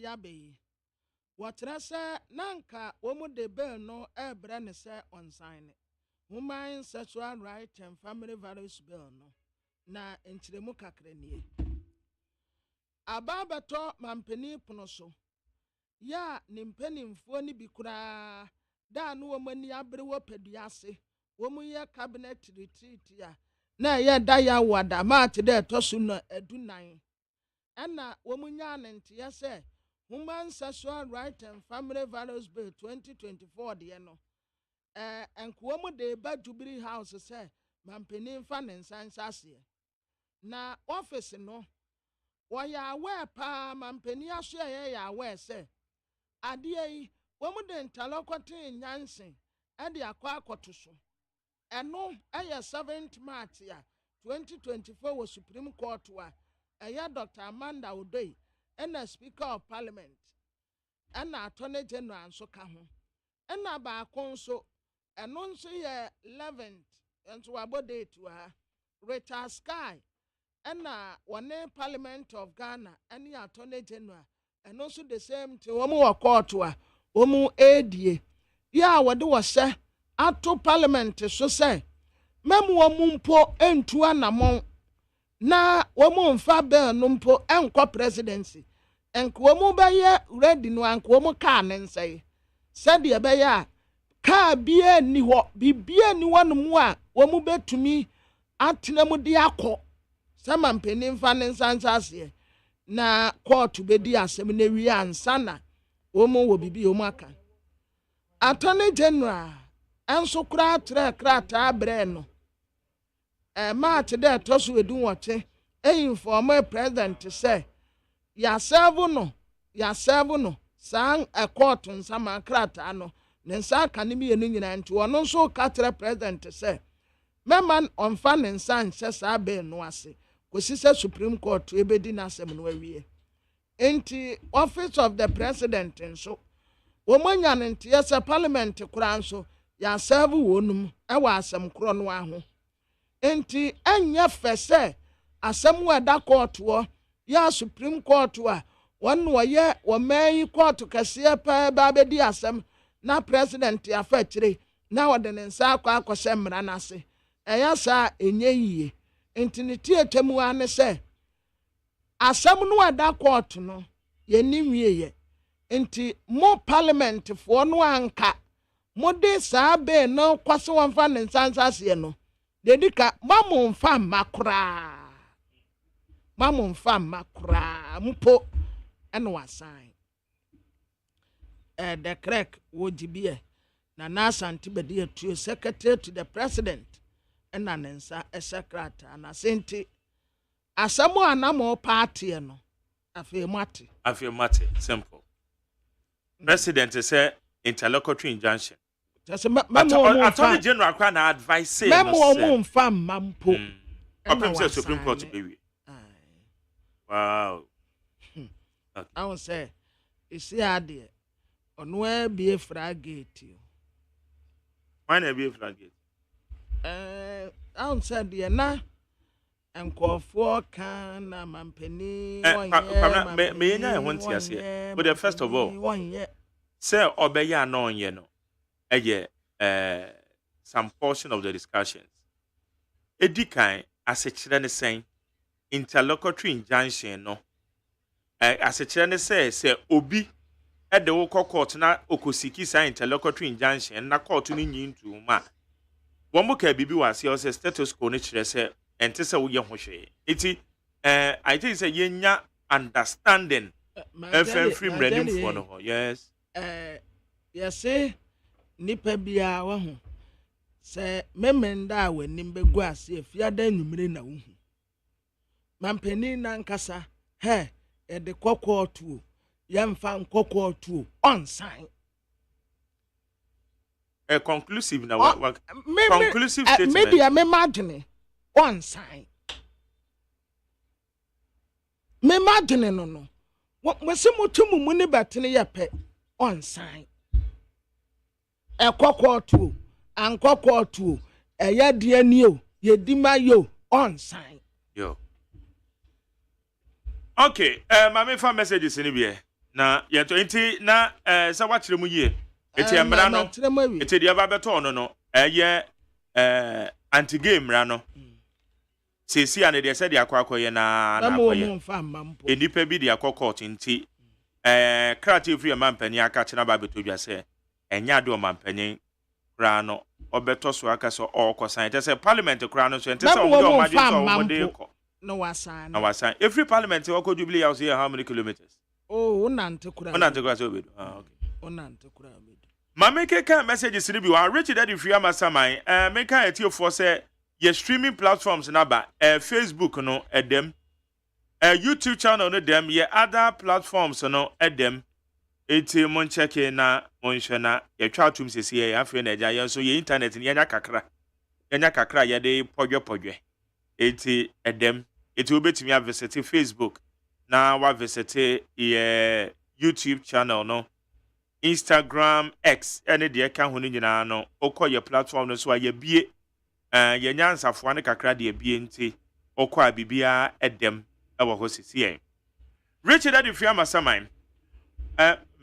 yabe watra se nanka womu de bill no ebre ne se on sign Human Sexual Rights and Family Values Bill no na enchiremu kakra nie ababato mampeni pono so ya ne mpanimfo ni bi kura da no womani abre wo paduase womu ye cabinet retreat ya na ye da ya wada mat de tosu no adunan ana womunya nante ya se Human Sexual Rights and Family Values Bill 2024 de no enkomu de ba Jubilee House say mampeni mfa ne nsansase na office no wo ya awe pa mampeni aso ye ya awe say ade yi womu de ntalokote nyansen e de akwa akoto so eno eye 7th March ya 2024 wo Supreme Court wa eye Dr. Amanda Odoi ena Speaker of Parliament ena Attorney General nso ka ho ena ba konso eno nso ye 11th nso wabode to ha Richard Sky ena one Parliament of Ghana ene Attorney General eno nso the same thing wo mu court wa wo mu edie ya wode wo se ato Parliament so se memu wo mu mpo entu anamon na wo mu mfa bill no mpo enko presidency enko mu ba ye ready no anko mu ka ne nsai said ye ba ya ka bia ni ho bibia ni wonu mu a wo mu betumi atena mu de akọ sama mpeni mfa ne nsansase na court bedi asem na wi ansa na wo mu wo bibi wo mu aka Attorney General enso kra krata abre no March de tosu edu woche inform president say ya serve no sang a court nsama krata no ne nsa ka ne mienu nyina nti ono nso ka tre president say memman on fan nsan sesa be no ase kosi se Supreme Court ebedi na asem no awie enti office of the president nso wo manya ne nti yesa parliament kura nso ya serve wonum e wa asem kro no aho enti enya fese asem wa da court wo ya Supreme Court wa won ye wo mai court kase pa ba bedi asem na president ya fa kire na wode ne nsa akọ mra na se eya sa enye yiye enti ne tietemu ane se asem no wa da court no ye nimwie ye enti mo parliament fo no anka mo de sa be no kwase wonfa ne nsansase no dedika mamumfa makra mpo eno wasan the crack wojibie na nasanti bedi atu secretary to the president ena nensa secretary na senti asamo anamo party no afemate simple president say interlocutory injunction Attorney General kwa na advice say memo mfa mampo open say Supreme Court be wow I will say isi ade ono e be fragate why na be fragate I will say de na enkofo kan na mampeni me nya won ti ase but first of all say obeya na onye no some portion of the discussions. Edikan as a children saying interlocutory injunction no. As a children say obi at the local court na okosiki sa interlocutory injunction na court ni nyintu ma. One more bibi was your status quo nature say ente say wo ye ho hwe. Iti I think say yenya understanding free ready for no. Yes. Yes nipa bia wa hu se memenda wa nimbegu ase afiada nwumire na hu mampeni na nkasa he e de kokotu yemfa nkokotu on sign a conclusive na conclusive statement media me imagine on sign me imagine no wese mutumu mu ni batene yepe on sign ekokotu ankokotu eya de ani o yedima yo on sign yo okay mama fa messages ni bia Na yɛ to enti na sɛ wakyerɛ mu yie. Eti mmra no. Eti deɛ ba bɛtɔ no no. Anti game mmra no. Sesi ane deɛ sɛ deɛ akɔ na akɔyɛ. Enipa bi deɛ akɔ court nti krate free mampani aka kyena ba beto dwa sɛ enya de o mampani kra no obeto so aka so okosan te sɛ parliament kra no so ente sɛ o de o madwe so o de ko no wasan every parliament o ko jubilee house here how many kilometers onante kra so obedo okay onante kra obedo ma make kan messages ni bi wa Richard Daddy free amasaman make kan etiofo sɛ ye streaming platforms na ba Facebook no edem YouTube channel no dem ye other platforms no edem eti mon check na mon hwena ye twa atum sesi ye afre na agya ye so ye internet ni yenya kakra ye de podwe eti edem eti obetimi a visit Facebook na wa visit ye YouTube channel no Instagram X ene de ka ho ni nyina no okoye platform no so a ye bie ye nyansafo ne kakra de bie nti okwa bibia edem ewo ho sisi Richard Daddy free amasaman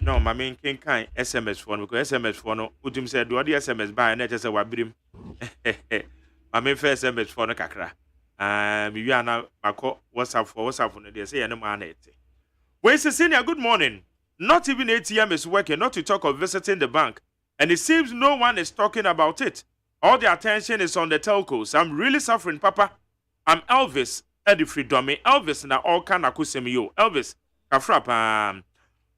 no my main kan SMS for no because SMS for no utim say do the SMS buy na say wabirim my main first SMS for no kakra mi wi ana mako WhatsApp no dey say no man na we say senior good morning. Not even ATM is working, not to talk of visiting the bank, and it seems no one is talking about it. All the attention is on the telcos. I'm really suffering, Papa. I'm Elvis Edifri Domi. Elvis na all kind of kusemio. Elvis kafrap.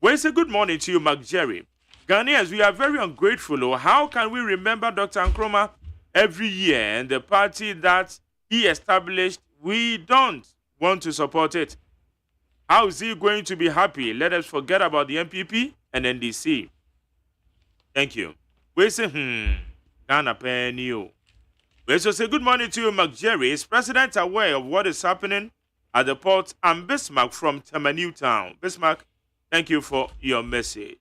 We say good morning to you, Mark Jerry. Ghanaians, we are very ungrateful. Oh, how can we remember Dr. Nkrumah every year and the party that he established? We don't want to support it. How is he going to be happy? Let us forget about the MPP and NDC. Thank you. We say, Ghana Penny. We also say good morning to you, Mark Jerry. Is President aware of what is happening at the port? I'm Bismarck from Tamanu Town. Bismarck, thank you for your message.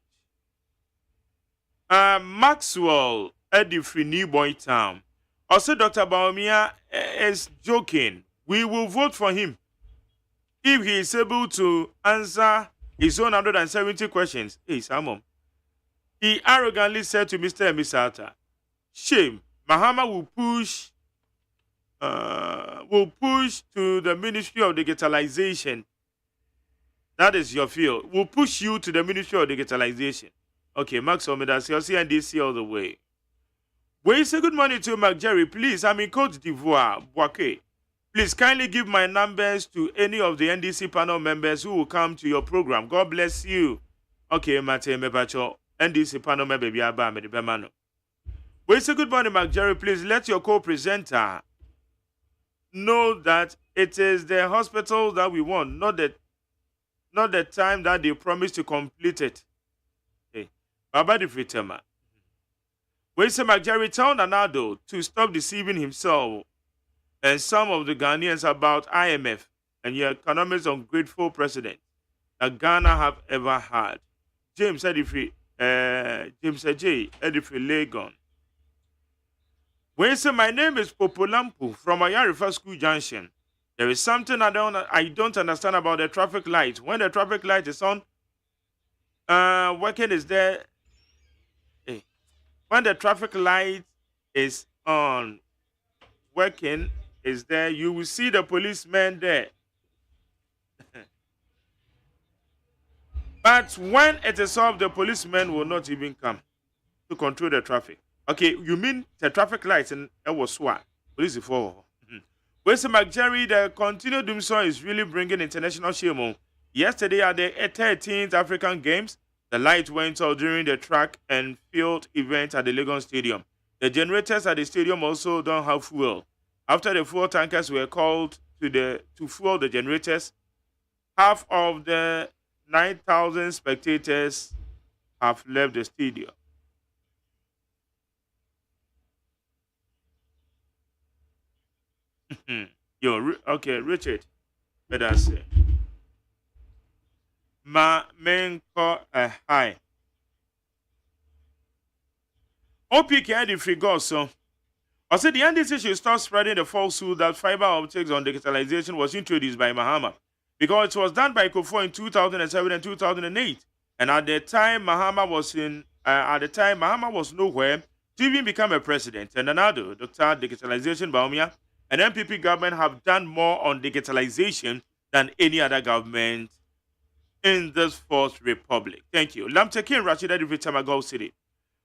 Maxwell, Edifri New Boy Town. Also, Dr. Baumia is joking. We will vote for him if he is able to answer his own 170 questions. Hey, Samom. He arrogantly said to Mr. Emisata, shame, Mahama will push to the Ministry of Digitalization. That is your field. Will push you to the Ministry of Digitalization. Okay, Max Omedas, you'll see NDC all the way. We say good morning to Mark Jerry. Please, I'm in Côte d'Ivoire, Boaké. Please kindly give my numbers to any of the NDC panel members who will come to your program. God bless you. Okay, Mate Mebacho, NDC panel member Biaba Medibemano. We say good morning, Mark Jerry. Please let your co-presenter know that it is the hospital that we want, not the time that they promised to complete it. Hey, Baba the Fritema. We say Mark Jerry, tell Nanado to stop deceiving himself and some of the Ghanaians about IMF and your economist ungrateful president that Ghana have ever had. James Edifri Legon. When you say my name is Popolampu from Ayarifa School Junction, there is something I don't understand about the traffic light. When the traffic light is on, working is there. Hey, when the traffic light is on, working is there, you will see the policemen there. But when it is off, the policemen will not even come to control the traffic. Okay, you mean the traffic lights in Ewoswa? Police before. Where's Mark Jerry? The continued doom song is really bringing international shame. Yesterday at the 13th African Games, the light went out during the track and field event at the Lagos Stadium. The generators at the stadium also don't have fuel. After the fuel tankers were called to fuel the generators, half of the 9,000 spectators have left the stadium. Okay, Richard. Better say. Ma menko hi. OPK had the free go so. I said the NDC should start spreading the falsehood that fiber optics on digitalization was introduced by Mahama because it was done by Kofo in 2007 and 2008. And at the time, Mahama was nowhere to even become a president. And another, Dr. Digitalization Baumia, and MPP government have done more on digitalization than any other government in this fourth republic. Thank you. Lamtekin Rashida Vitamago City.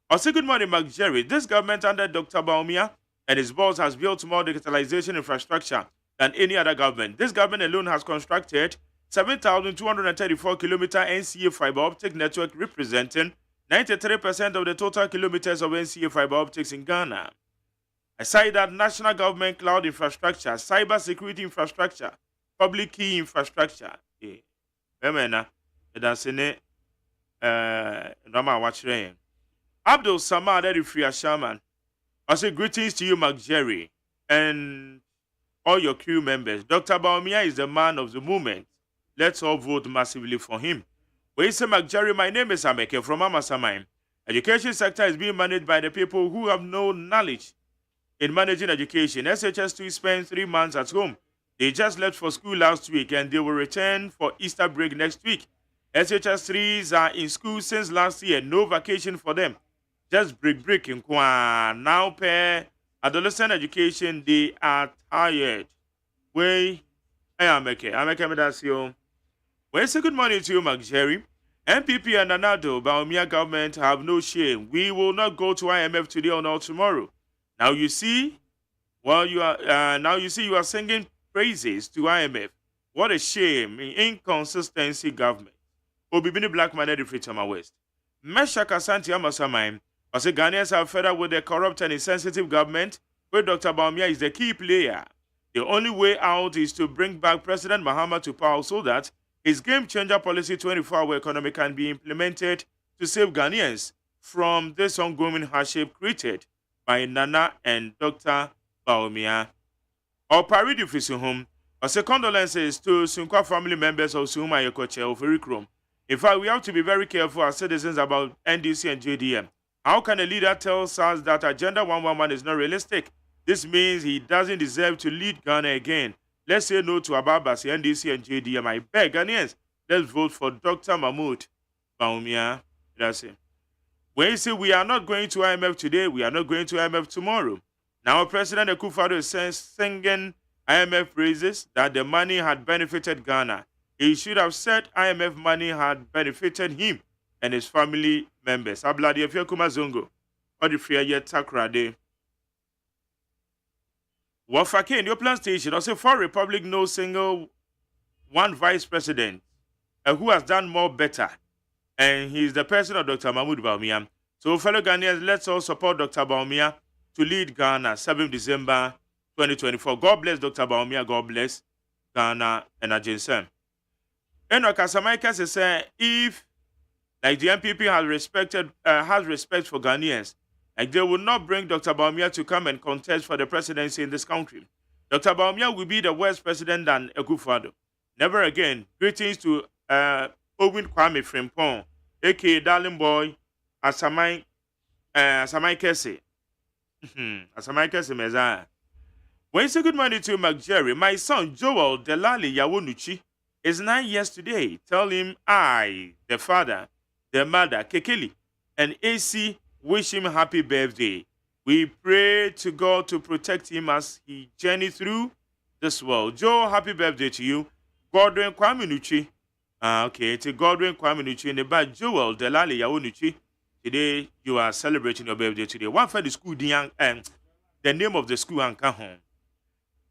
I say good morning, Mark Jerry. This government under Dr. Baumia and his boss has built more digitalization infrastructure than any other government. This government alone has constructed 7,234 kilometer NCA fiber optic network, representing 93% of the total kilometers of NCA fiber optics in Ghana. Aside that, national government cloud infrastructure, cyber security infrastructure, public key infrastructure. That's in it. Abdul Samad Edifria Shaman. I say greetings to you, Mark Jerry, and all your crew members. Dr. Baumia is the man of the moment. Let's all vote massively for him. When you say Mark Jerry, my name is Ameke from Amasamai. Education sector is being managed by the people who have no knowledge in managing education. SHS2 spent 3 months at home. They just left for school last week and they will return for Easter break next week. SHS3s are in school since last year. No vacation for them. Just break in Kwan. Now, pair adolescent education, they are tired. I am okay. That's you. Well, say good morning to you, Mark Jerry. MPP and Anado, Baumia government have no shame. We will not go to IMF today or not tomorrow. Now you see, you are singing praises to IMF. What a shame! Inconsistency government. Obibini Black Man Edifritama West. Meshaka Santi Amasamai. I say Ghanaians are fed up with the corrupt and insensitive government, where Dr. Baumia is the key player. The only way out is to bring back President Mahama to power so that his game-changer policy 24-hour economy can be implemented to save Ghanaians from this ongoing hardship created by Nana and Dr. Baumia. Our parade home. I say condolences to Sunkwa family members of Suma Yokoche of Erikrom. In fact, we have to be very careful as citizens about NDC and JDM. How can a leader tell us that Agenda 111 is not realistic? This means he doesn't deserve to lead Ghana again. Let's say no to Ababasi, NDC, and JDM. I beg Ghanaians, let's vote for Dr. Mahmoud Baumia. That's it. When you say we are not going to IMF today, we are not going to IMF tomorrow. Now, President Akufo-Addo is singing IMF praises that the money had benefited Ghana. He should have said IMF money had benefited him and his family members. Abladi Efia Kumazongo. Odifria yet Takrade. Wafake in your plan station, also for Republic, no single one vice president who has done more better. And he is the person of Dr. Mahmoud Baumia. So, fellow Ghanaians, let's all support Dr. Baumia to lead Ghana 7 December 2024. God bless Dr. Baumia. God bless Ghana and Agensen. And Kasamaika says, if like the MPP has respect for Ghanaians, like they will not bring Dr. Baumia to come and contest for the presidency in this country. Dr. Baumia will be the worst president than Akufo-Addo. Never again. Greetings to Owen Kwame Frimpong, aka Darling Boy, Asamai Kese. Asamai Kese Mezaya. When you say good morning to Mark Jerry, my son Joel Delali Yawonuchi is 9 years today. Tell him I, the father, the mother, Kekeli, and AC wish him happy birthday. We pray to God to protect him as he journeys through this world. Joel, happy birthday to you. Godwin Kwamenuchi. Okay, to Godwin Kwamenuchi and about Joel Delali Yawonuchi. Today you are celebrating your birthday today. One for the school, the name of the school and come home.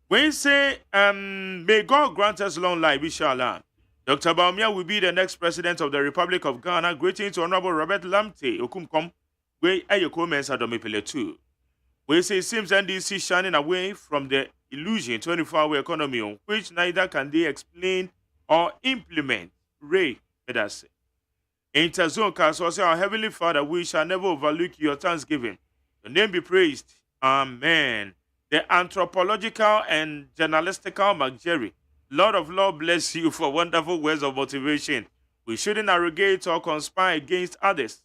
When you say, may God grant us long life, inshallah. Dr. Baumia will be the next president of the Republic of Ghana. Greetings to Honorable Robert Lamte, Okumkom, where Ayoko Mensa Domipele 2. We say it seems NDC shining away from the illusion 24-hour economy on which neither can they explain or implement. Ray, let us say. Interzone Council say, our Heavenly Father, we shall never overlook your thanksgiving. Your name be praised. Amen. The anthropological and journalistical Mark Jerry, Lord of Lord bless you for wonderful words of motivation. We shouldn't arrogate or conspire against others.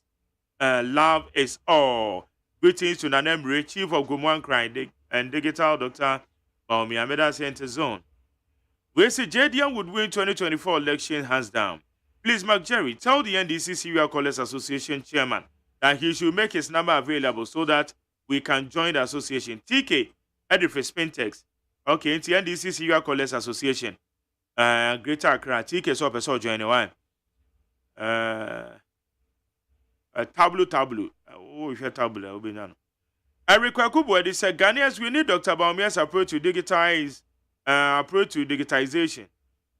Love is all. Greetings to Nanemre, Chief of Gumwan Crime and Digital Dr. Baumia Meda Center Zone. We say JDM would win 2024 election hands down. Please, Mark Jerry, tell the NDC Serial Callers Association chairman that he should make his number available so that we can join the association. TK, Edifis Spintex. Okay, it's the NDC Serial Callers Association. Greater Accra. TK, so person join one. Tableau. Oh, if you tableau, I'll be none. Eric Kwakubu said, Ghanaians, we need Dr. Baumia's approach to digitization,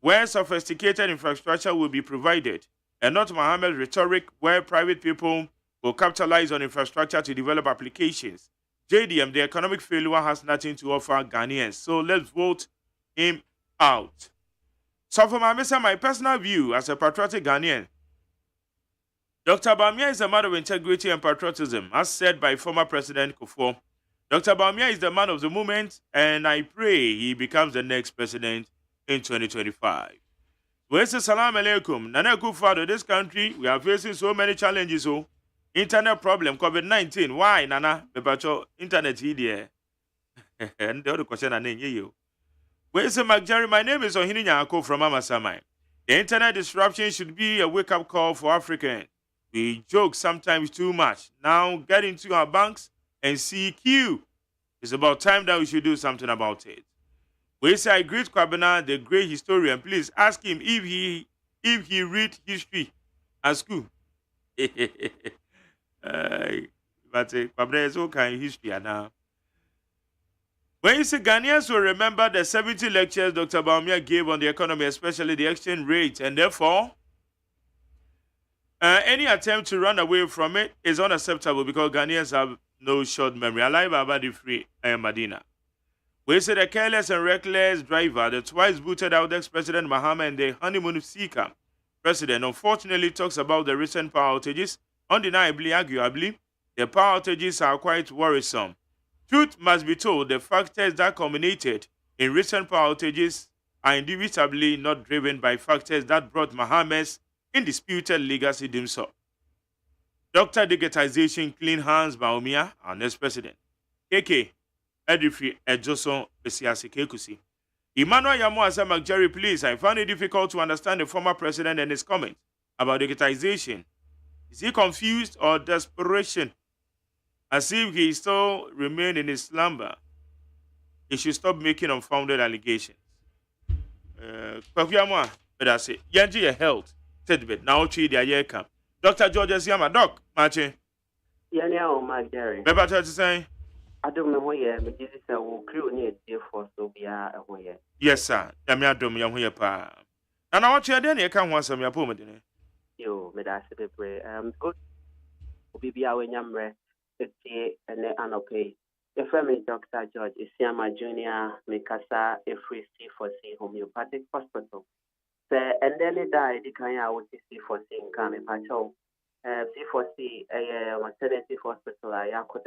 where sophisticated infrastructure will be provided, and not Mohammed's rhetoric where private people will capitalize on infrastructure to develop applications. JDM, the economic failure has nothing to offer Ghanaians, so let's vote him out. So for my personal view as a patriotic Ghanaian, Dr. Bawumia is a man of integrity and patriotism, as said by former President Kufuor. Dr. Bawumia is the man of the moment, and I pray he becomes the next president in 2025. We say salam alaikum. Nana Akufo-Addo, this country, we are facing so many challenges. Oh, internet problem, COVID-19. Why, Nana? Bebacho, internet here. And the other question, I name you. We say, Mark Jerry, my name is Ohini Nyako from Amasamai. The internet disruption should be a wake-up call for Africans. We joke sometimes too much. Now get into our banks and CQ. It's about time that we should do something about it. We say I greet Kwabena, the great historian. Please ask him if he read history at school. But Kwabena is okay in history now. When you say Ghanaians will remember the 70 lectures Dr. Bawumia gave on the economy, especially the exchange rate, and therefore any attempt to run away from it is unacceptable because Ghanaians have no short memory. Alive Abadi Free, I am Madina. We say the careless and reckless driver, the twice booted out ex-president Mahama and the honeymoon seeker president, unfortunately talks about the recent power outages. Undeniably, arguably, the power outages are quite worrisome. Truth must be told, the factors that culminated in recent power outages are indubitably not driven by factors that brought Mahama's indisputed legacy dimso. Dr. Digitization, Clean Hands, Bawumia, our next president. KK, Edifri Ejoson, Esiasi Kekusi. Emmanuel Yamu Mark Jerry, please, I found it difficult to understand the former president and his comments about digitization. Is he confused or desperation? As if he still remained in his slumber. He should stop making unfounded allegations. Kwaku but I say, Yanji your health. Now, the year come. Dr. George Yama, Doc, Martin. Yanya, my Jerry. Remember to say? I don't know where, but this is a crew near dear for Sobia away. Yes, sir. Yamia dom young here, pa. And I watch you then, you can't want some your poem. You, Medasa, pray. Good. Be our yamre, 50 and then anope. The family Dr. George is Yama Junior, Mikasa, a free C4C homeopathic hospital. And then it died, the kind of C4C in Kami Pacho. C4C, a maternity hospital, I could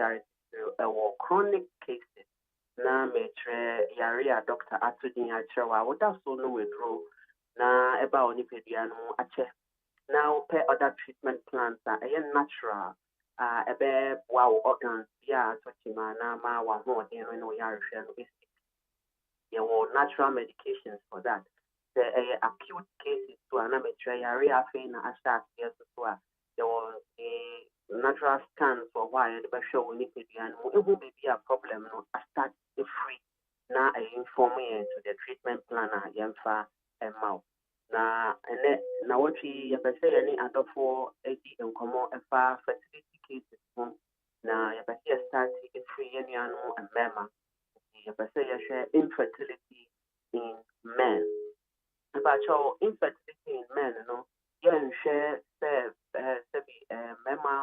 chronic cases. Na metre yarea doctor atudin achewa. What else no withdraw? Na eba onipediano ache. Now per other treatment plans are natural. Ebe wow organs ya tochima na ma wa ho den no ya rehwe no basic. There were natural medications for that. The acute cases to anametre area fe na asha yes to there was a natural scan for why the show we need to be and it will be a problem no start free na inform you to the treatment plan yemfa and mouth na and na what we say any other for edi enkomo efa fertility cases na you start free any anu and mema you say share infertility in men about your infertility in men no you share mema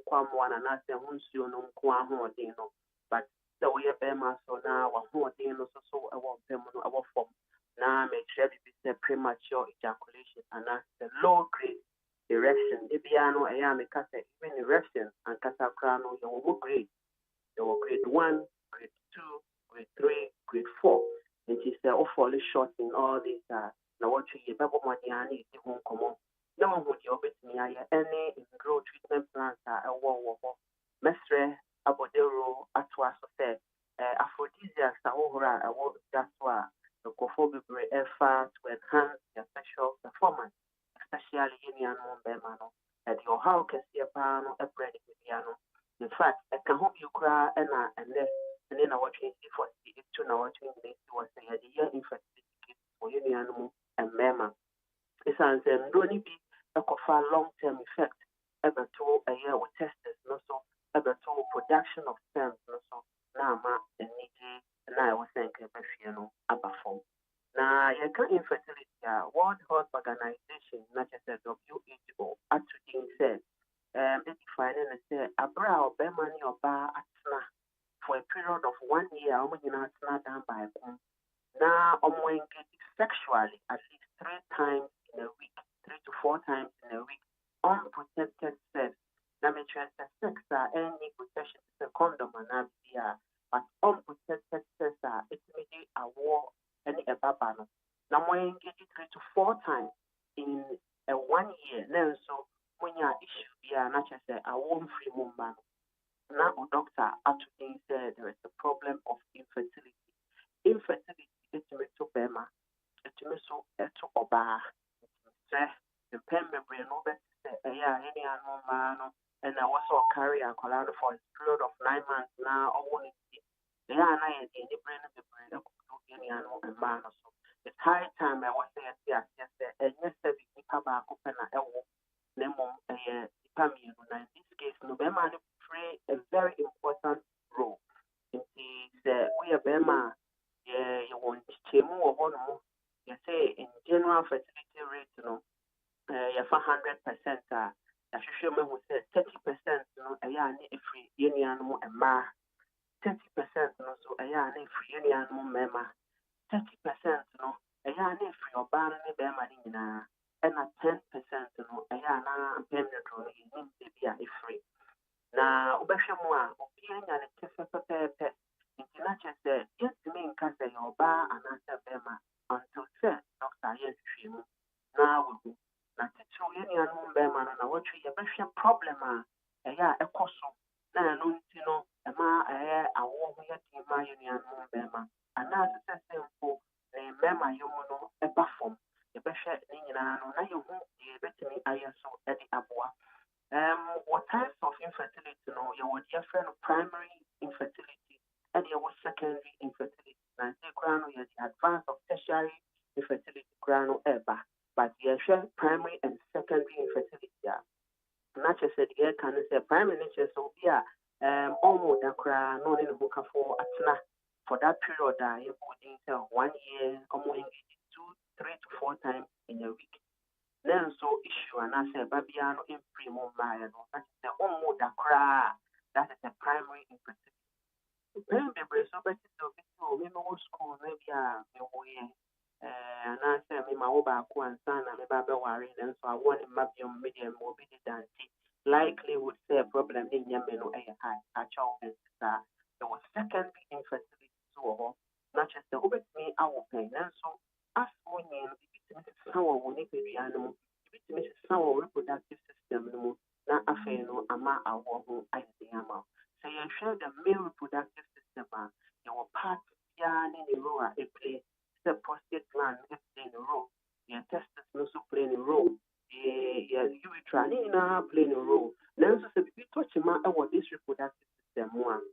kwamwana na se hunsuo no nko ahoden no but so we bema so na wa hoden no so ewo pem no ewo form na make sure be say premature ejaculation and the low grade erection ebia no eya me ka say even erection and kasa kra no you grade 1 grade 2 grade 3 grade 4 and she say fall short in all these na what you bebo modiani di hon komo. No one would you obey me. Any grow treatment plans are a war. Mestre Abodero Atwa said, aphrodisiacs are over a word that's why the cophobia effort to enhance their sexual performance, especially how can see a pan or a bread piano. In fact, I can hope you cry and then I watch it for the 2 hours was a year infertility for any animal and mema. It's an only be a long term effect ever to a year with testers, no so ever to production of sperm, no so now and niji and I was saying about form. Now you can infertility World Health Organization, not just a WHO, actually said they define and say a brow money or bar at for a period of 1 year, I'm not done by now I'm engaged sexually at least 3 times in a week, 3 to 4 times in a week, unprotected sex. Now, me sex any protection is a condom and but unprotected sex it's really a war any a babano. Now, I'm engaged 3 to 4 times in a 1 year. Now, so when you issue, not just a warm free woman. Now, a doctor actually said there is a problem of infertility. Infertility is to Bema, it's to Oba. The pen memory no better any animal man, and I also carry a collar for a period of 9 months now. Or they are not in the brain of the brain of any animal and man. So it's high time I was saying, yes, and yesterday, we have a open a lemon a pammy. In this case, November play a very important role. It is we are Bema. You want to move on. You say in general fertility rate, you have 100%. I should show me who said 30%. A year free any animal and ma 30%. So a year free any animal member 30%. A year free or ban any bema and at 10%. A year now permanent be a free. Now, Ubashamwa, Opian and a test International said, yes, to me in Casa your bar and answer Bema until said Dr. Yes, now we go. Now, to any unknown Bema and I watch you a problem. A coso. Now, no, a ma a war here to my union Bema. And now it's a simple Bema, you know, a buffum. The best now you won't be better me. I saw Eddie Abua. What types of infertility? You want your friend of primary infertility. And there was secondary infertility. And the crown is the advance of tertiary infertility crown ever. But the primary and secondary infertility. Not just said here can say primary nature so yeah almost the crown no in book for atna for that period you put in 1 year almost 3 to 4 times in a week. Then so issue and I say Babiano in primo maya that's the almost the crown that is the primary infertility. Remember, so better to me no school maybe and I say me my oba and son and baby worry and so I want him medium morbidity and likely would say a problem in Yemen or a high child and there was secondary infertility so not just the over me our pain and so as when you how we need to be animal how reproductive system no na affair no ama our home I say ama. So you share the male reproductive system, your part in the row, a play, the prostate gland play in a row, your testes also play in a row, your urethra play in a row. Now, so if you touch a man about this reproductive system, one,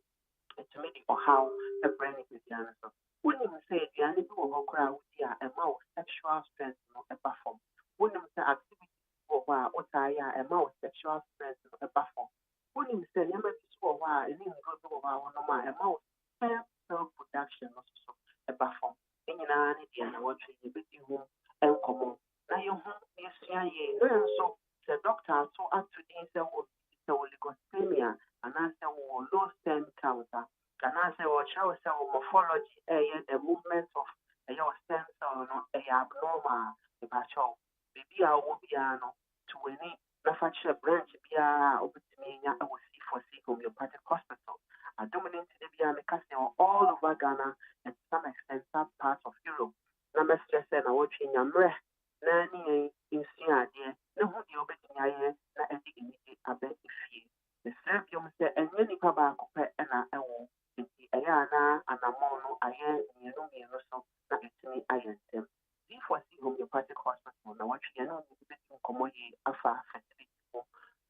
it's maybe or how a brain is the answer. When you say the animal or crowd, a mouse sexual strength, a buffer. When you say activity or what a mouse sexual strength, a buffer. When you say you might be so why and then go to our normal amount self production also a buffer. In an idea and what you be home and common. Now you home yes so the doctor so up to the oligospermia and answer low stem counter. Can answer what shall we say morphology the movement of your stem cell a abnormal the battle. Maybe I will be to any manufacture branch be over to me I will see for homeopathic hospital. I dominate the Biamica all over Ghana and to some extent some parts of Europe. Now let's just say I watch in Yamre, Nanny in Sia dear, no who the obey na immediate abet if the serbium said and many papa and I will in the Ayana and a mono I you know me so that it's me I am them. For see homeopathic hospital now what you know commodity afa fertility.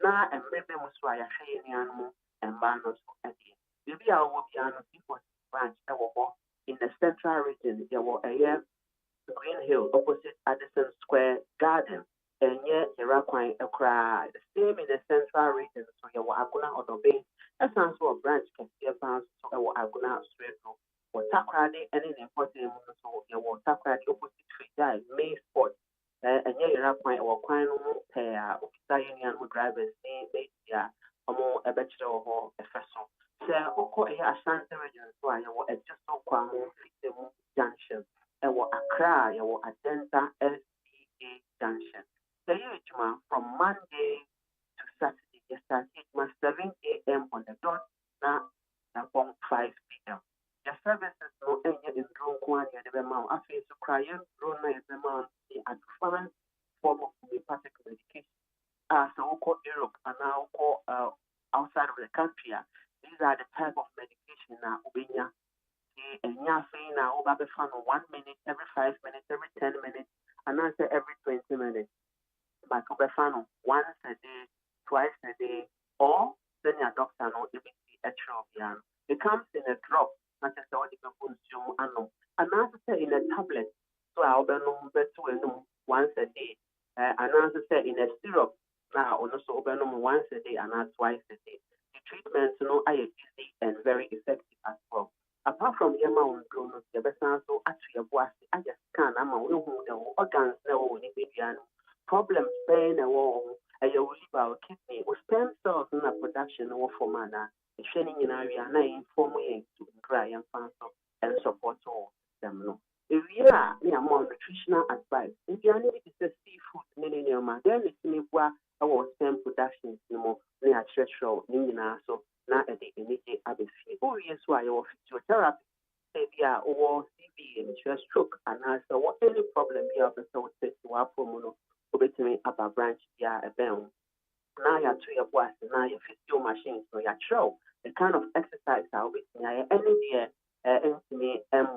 Now na emebe mu so a yɛhwɛ yɛn nuanom mmaa no so ɛdeɛ biribi a wɔwɔ biara no people branch ɛwɔ hɔ in the central region yɛwɔ ɛyɛ Green Hill opposite Addison Square Garden and yet Irakwan Ekra the same in the central region so you were Aguna or Dobe as also a branch can see a bounce so Aguna straight or Takradi any important so you were Takradi opposite Frida main spot and yet Irakwan or Quine pair Italian drivers name yeah a bachelor or a vessel. So Oko Ashanti region so I will just so Kwamo Junction. Ewo Accra, Ewo Adenta SDA Junction. The Yejuma from Monday to Saturday, you start 7 a.m. on the dot, now 5 p.m. The services no any in room one year the amount. I feel to cry in room the amount the advanced form of homeopathic medication. So we call Europe and now call outside of the country. These are the type of medication now and you're saying now over the fun 1 minute, every 5 minutes, every 10 minutes, and I say every 20 minutes. But over fun once a day, twice a day, or then your doctor know if it's extra. It comes in a drop, not just all the people consume and also say in a tablet, so I'll be once a day. And also say in a syrup, now also once a day and not twice a day. The treatments are easy and very effective as well. Apart from your mouth, the best also actually a boss. I just can't. I'm a organs, no, problems, pain, and all. A liver, kidney, or stem cells in the production or for mana. Shining in area 9 for me to dry and faster and support all them. No. If you are more nutritional advice, if you are needing to seafood, then it's me our stem production, near church show, so. Na at the immediate ABC. Oh, yes, why your physiotherapy, maybe or CB and stroke, and answer what any problem you have so to our promono, to me up a branch, yeah, a bell. Now you're to your boss, now your physio machines, so you're show the kind of exercise I'll be near any year,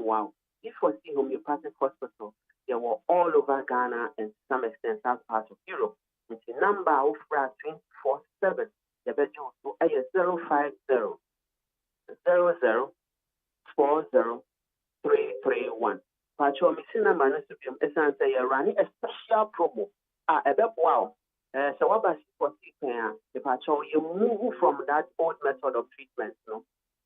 wow. If we see homeopathic hospital, they were all over Ghana and some extent south part of Europe. It's a number of 24/7. The bedroom to a 050 00 40 331. Pacho Missina Manasubium Essence running a special promo. Wow. So what about for the Pacho you move from that old method of treatment? No?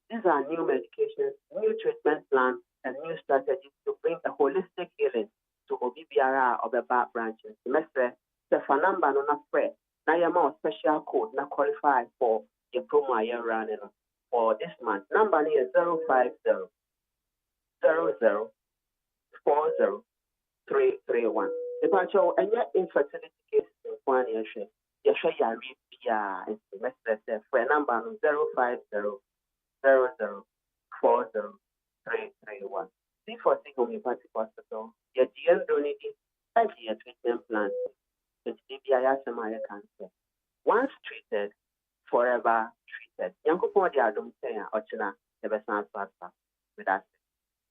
These are new medications, new treatment plans, and new strategies to bring a holistic healing to OBBRA of the back branches. Semester, the Fanamba no na now you have a special code now qualify for your promo you're running for this month. Number is 050 00 40 331. If I show any infertility cases in one year, you show your RPR and semester for number 050 00 40 331. See for the homeopathic hospital, your GM donating and your treatment plan. Cancer. Once treated, forever treated. Yanko Podi Adum Saya Ochina, the best answer with us.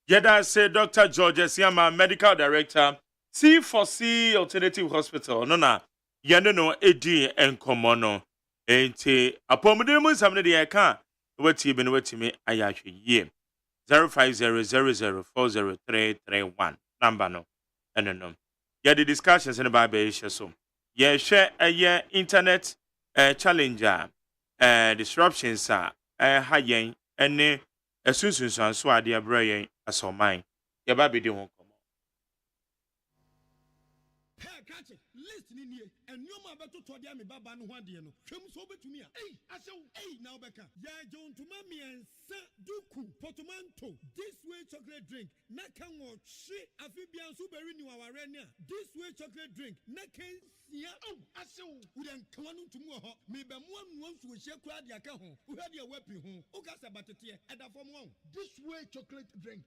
Yeda say Dr. George Esiama, Medical Director, C4C Alternative Hospital. No, Yano Edi and Komono. Ente, Apomodemo Samne de Aka, what you been waiting me, Ayashi ye. 05000403331. Number no. And no. Yeah, the discussions in the Bible so. Yeah, share a year internet challenger disruptions are high and a soon so are dear brain as all mine. Your baby don't come. Listening here, and no man better to me Baba no one dear. Come so to me. Hey, I saw, hey, now Becca. Yeah, John to mommy and Saint Duku, Potomanto. This way chocolate drink, Nakan or shit, Amphibian super renew our arena. This way chocolate drink, Nakan, yeah, oh, I saw, we then come on to more. Maybe one wants to share crowd your account. Who had your weapon home? Who got about it here at the form one? This way chocolate drink.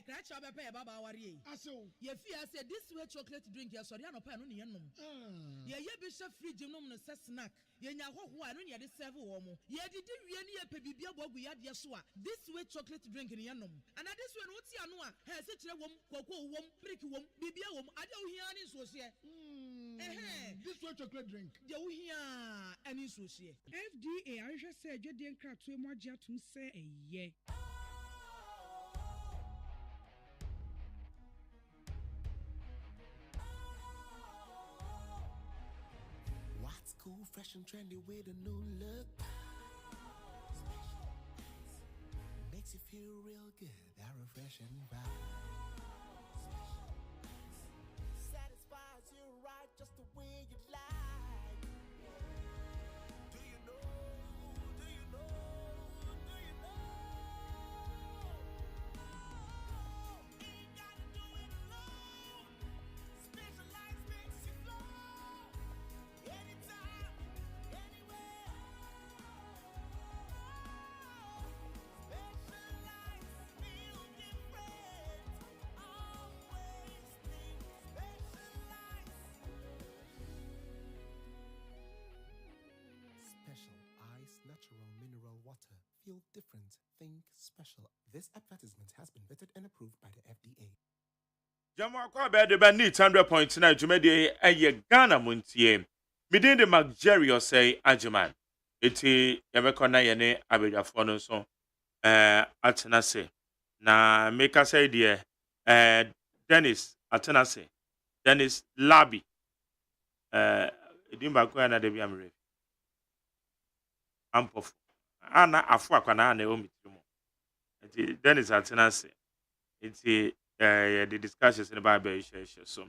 Catch up a pair, Baba Wari. I saw, Ye fear said this way chocolate drink, yes, or no pan on the enum. Ye bishop free genome snack. Ye know who I don't yet serve woman. Ye did really a pebibia bob we had yasua. This way chocolate drink in the enum. And this one, what's your noa? Has it a woman, cocoa wom, brick wom, bibia wom, I don't hear any so here. This way chocolate drink. Ya wo hia ani so hie. FDA ahwehwe say adwede nkrato emu agye atum say eye. What's cool, fresh and trendy with a new look? Makes you feel real good, that refreshing vibe. Satisfies you right just the way you like. Do you know? Do you know? Do you know? Ain't gotta do it alone. Specialized makes you flow. Anytime, anywhere. Specialized feel different. Always think specialized. Special ice, natural mineral water. Feel different. Think special. This advertisement has been vetted and approved by the FDA. Jama kwa be de need 100.9 jumedi eye Ghana MONTIE. Midin de Jerry OSEI AGYEMAN. Eti yabeko na yene abedafo no so atenase. Na make say de Dennis atenase. Dennis Labi. Edimba kwa na de bi amre. Ampof. Ana afu akwana na o mitimo. Eti Dennis atenase. Eti the discussions in the Bible so.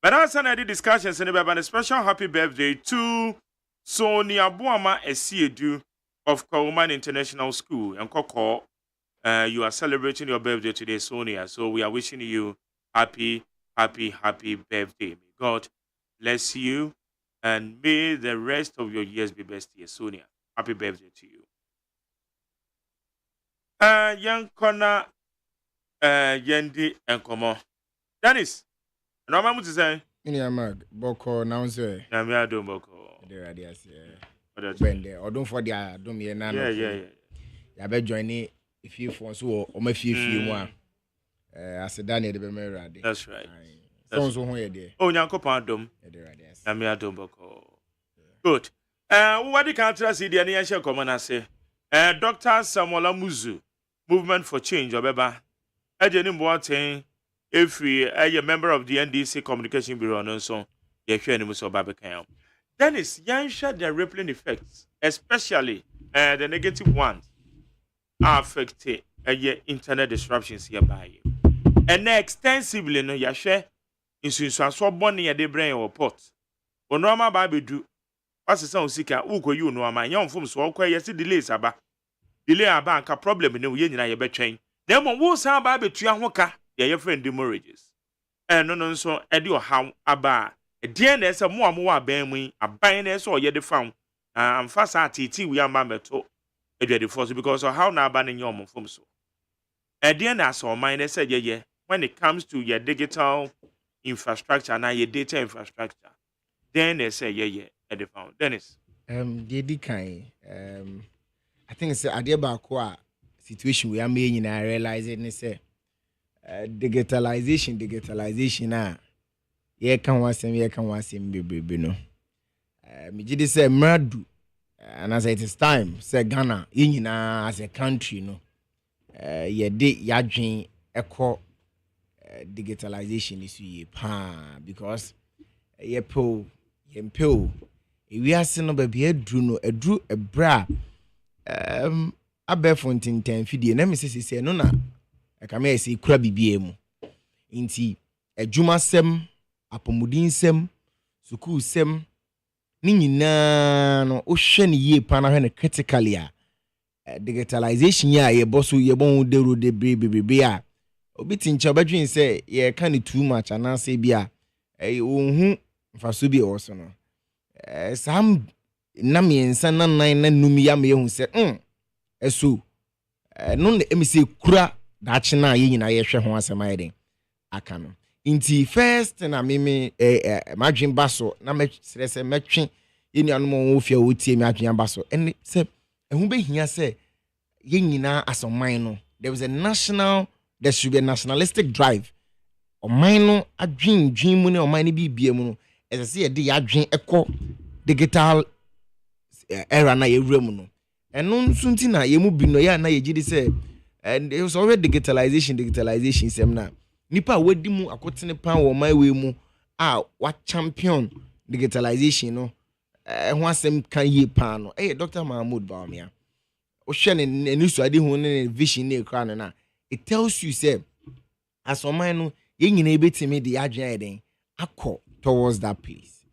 But also the discussions in the Bible, and a special happy birthday to Sonia Buama Esiedu of Kauman International School. And Koko, you are celebrating your birthday today, Sonia. So we are wishing you happy birthday. May God bless you and may the rest of your years be best years, Sonia. Happy birthday to you. Young Connor. Yendi enkomo. Dennis. No mamu to say. Ini amag boko now say. Na me adom boko. The radius bende odon for the adom ye na no. Yeah. Ya be join if you for so o ma fie mu a. Aseda na de be me rade. That's right. So ho ye de. Oh Nyankopon adom. The radius. Na me adom boko. Good. What the country see the any share common as say. Dr. Samuel Muzu Movement for Change obeba. Ajeni Mboateng every a member of the NDC Communication Bureau no so ye hwe animu so babekan. Dennis yan share the rippling effects, especially the negative ones are affected internet disruptions hereby. And extensively no ya hwe insunsuaso bone ye de brain or pot. Onoma ba bedu pasesa osika ukoyi no ama yan fom so okwa ye se delays aba. Delay aba anka problem ne ye nyina ye betwen. Nemo wo sa ba betua ho ka ye friend hemorrhages. No so e de oha aba e de na ese mo amu aban mu aban na ese oye de fam amfa sa titi wi amba meto e de force because of how na aba ne nyom fom so e de na so man na ese ye when it comes to your digital infrastructure na your data infrastructure then they say e de found Dennis Di kan I think say ade ba ko a situation we are making I realize it say digitalization ye kan wasem bebrebe no me gidi say mradu and as it is time say Ghana nyina as a country no ye de yadwen ekọ digitalization is ye pa because ye po we are no be edru no edru ebra abefontin 10 fidie na me say no na eka me say kura bibie mu nti adwuma sem apomudin sem sukuu sem ni nyina no o hwe ne ye pa na hwe ne critically a digitalization ya ye boso ye bon de bebe a obi tincha badwin say ye ka ne too much ana say bia ohun mfaso bi o so no sam na miensa na nan na num ya me hu say eso no na emisi kura da chi na ye nyina ye hwe ho asema ye den aka no inti first na me madwin baso na me sere se metwe ye nuanom wo fia wo tie me adwin baso en se ehu be hia se ye nyina asoman no there was there should be a nationalistic drive oman no adwin mu ne oman ne bibie mu no as I say a day adwen echo digital era na yewura mu no eno nso nti na yemu bi no ya na yegidi say and it was already digitalization sem na nipa wadi mu akotene pan wo my way mu wa champion digitalization no ho asem kan ye pan no Dr. Mahmoud Bawumia o hwe ne nisu ade hu ne vision ne kra na it tells you say as o man no ye nyina ebetimi de adwen eden akọ towards that place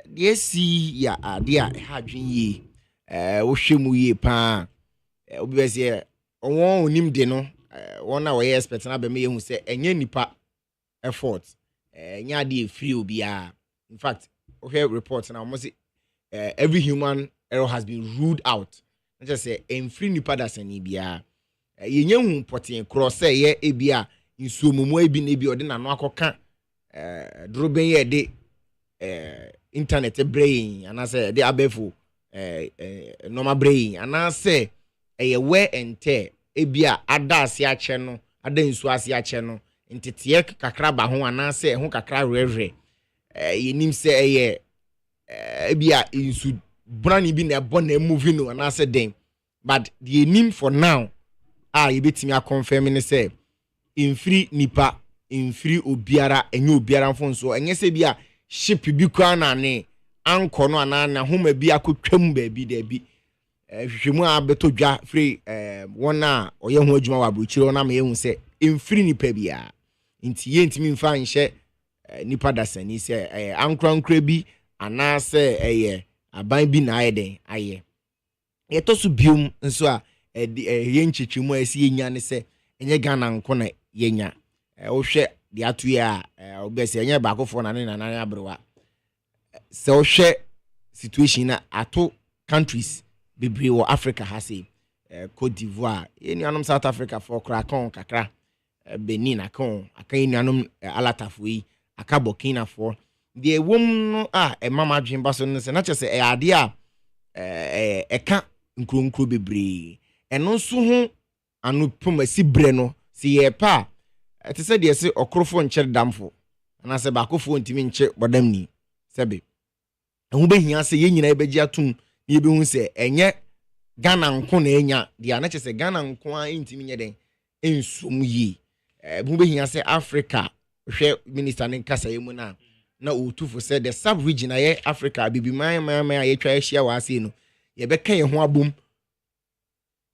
the see ya ade a ha adwen ye wo hwe mu ye pan obi be say won onim de no won na we expect na be me hu say enye nipa effort nya de free obi a in fact okay report na almost every human error has been ruled out. I just say free nipa da sani bia yenye hu poten cross ye ebia nsuomumu ebi na ebi ode na no akoka droben ye de internet brain ana say de abefo normal brain ana say wear and tear ebia ada ase ache no ada nsu ase ache no ntete kakra ba ho ana say ho kakra rere yenim say ebia nsu brani bi na ebo na movie no ana say den but the name for now you betimi a confirm ni say free nipa free obiara enye obiara mfo so enye se bia ship bi kwa na ne anko no ana na homa bi akotwam ba bi da bi hwehwemu abeto dwa free wona oye ho adwuma wa brochiro na me hu se free nipa bia nti ye ntimi mfa nhye nipa dasani se ankrankra bi ana se aban bi na ayeden aye yetosu biom nso a ye nchichimu asi yenya ne se enye Ghana nko na yenya wo hwe de atu ya obese enye ba akofo na ne na abrewa se wo hwe situation na ato countries bebre wo Africa ha say Cote d'Ivoire enuanom South Africa for krakon kakra Benin akon akan enuanom alatafo yi aka Burkina for de wom no mama dwen so no se na chese ade a eka nkronkro bebre eno so ho anu pomasi bre no si ye pa te se de se okrofo nche damfo ana se ba akofo ntimi nche bodam ni sebe ehu behia se ye nyina ebeji atum ni ebehu se enye Ghana nko na enya de ana chese Ghana nko a ntimi nye den ensum yi ehu behia se Africa hwe minister ne nkasa yemu na otufo se the sub region aye Africa bibiman aye twa ahia wa ase no ye beka ye ho abom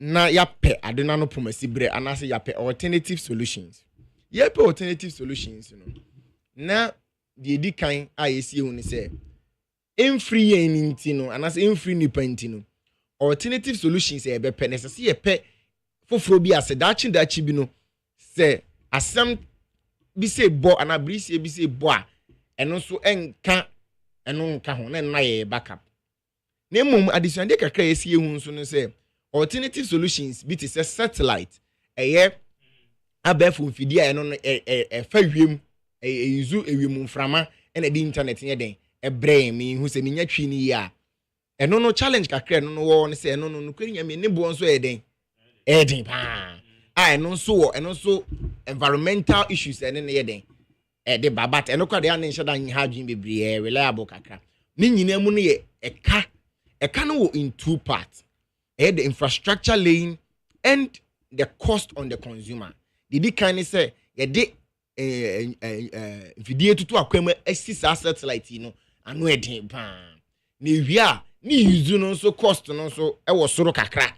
na yape adena no pomasi bre anase yape alternative solutions yape alternative solutions no na de edikan ayesi hu ni se free yen ntino anase free nipa ntino alternative solutions e bepe ne se ye pe foforo bi ase dachi bi no se asem bi se bo anabrisi bi se bo a eno so enka eno nka ho na ye backup na mum addition de kakra yesi hu so no se alternative solutions bit is a satellite abefo mfidi a no fa wiem yuzu ewiem mframa na di internet nye den brain mi hu se minya twi ni ya eno no challenge kakra no wo ne se eno no kwani nya me ne bo nso eden pa eno so environmental issues ene ne yeden de babat eno kwa de an nhyɛ da nha adwin bebre reliable kakra ni nyina mu no ye eka no in two parts the infrastructure laying and the cost on the consumer. The kind of say ye video to akwema assist satellite anu edin pa na wia ni use no so cost no so e wo soro kakra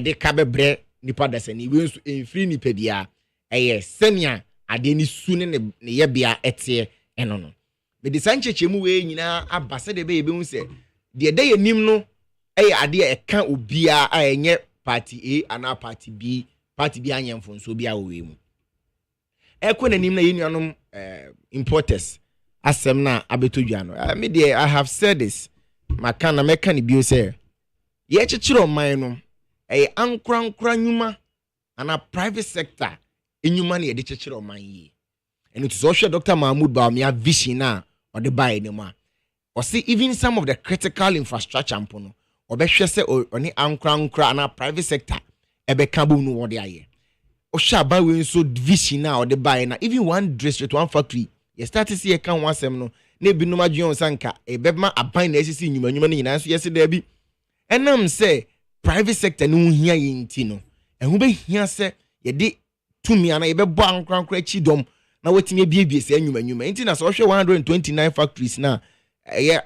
de ka bebre nipa dasani we nso free nipa bia senia ade ni su ne ye bia etie eno no me de sanchechemu we nyina abase de be hu se de ye nim no ade eka obia enye party A ana party B anyemfo nso bia we mu nanim na yenuanom importers asem na abetodwa no me dey I have said this makana meka ne bio say ye chichiro man no ankra nyuma ana private sector enyuma na ye de chichiro man yi and it is also Dr. Mahmoud Bawumia vision na or the buy ne ma or see even some of the critical infrastructure ampono obehwe se oni ankra na private sector ebeka bu no wode aye o sha ba we nso vision na or the buy na even one district one factory you start to see e kan wasem no na ebi nom adwen sanka ebema aban na esisi nyuma no nyina so yesi da bi enam se private sector no hia yinti no ehu be hia se ye de tumi ana ye be bo ankrankra chi dom na wetimi biebie se nyuma inti na so hwe 129 factories na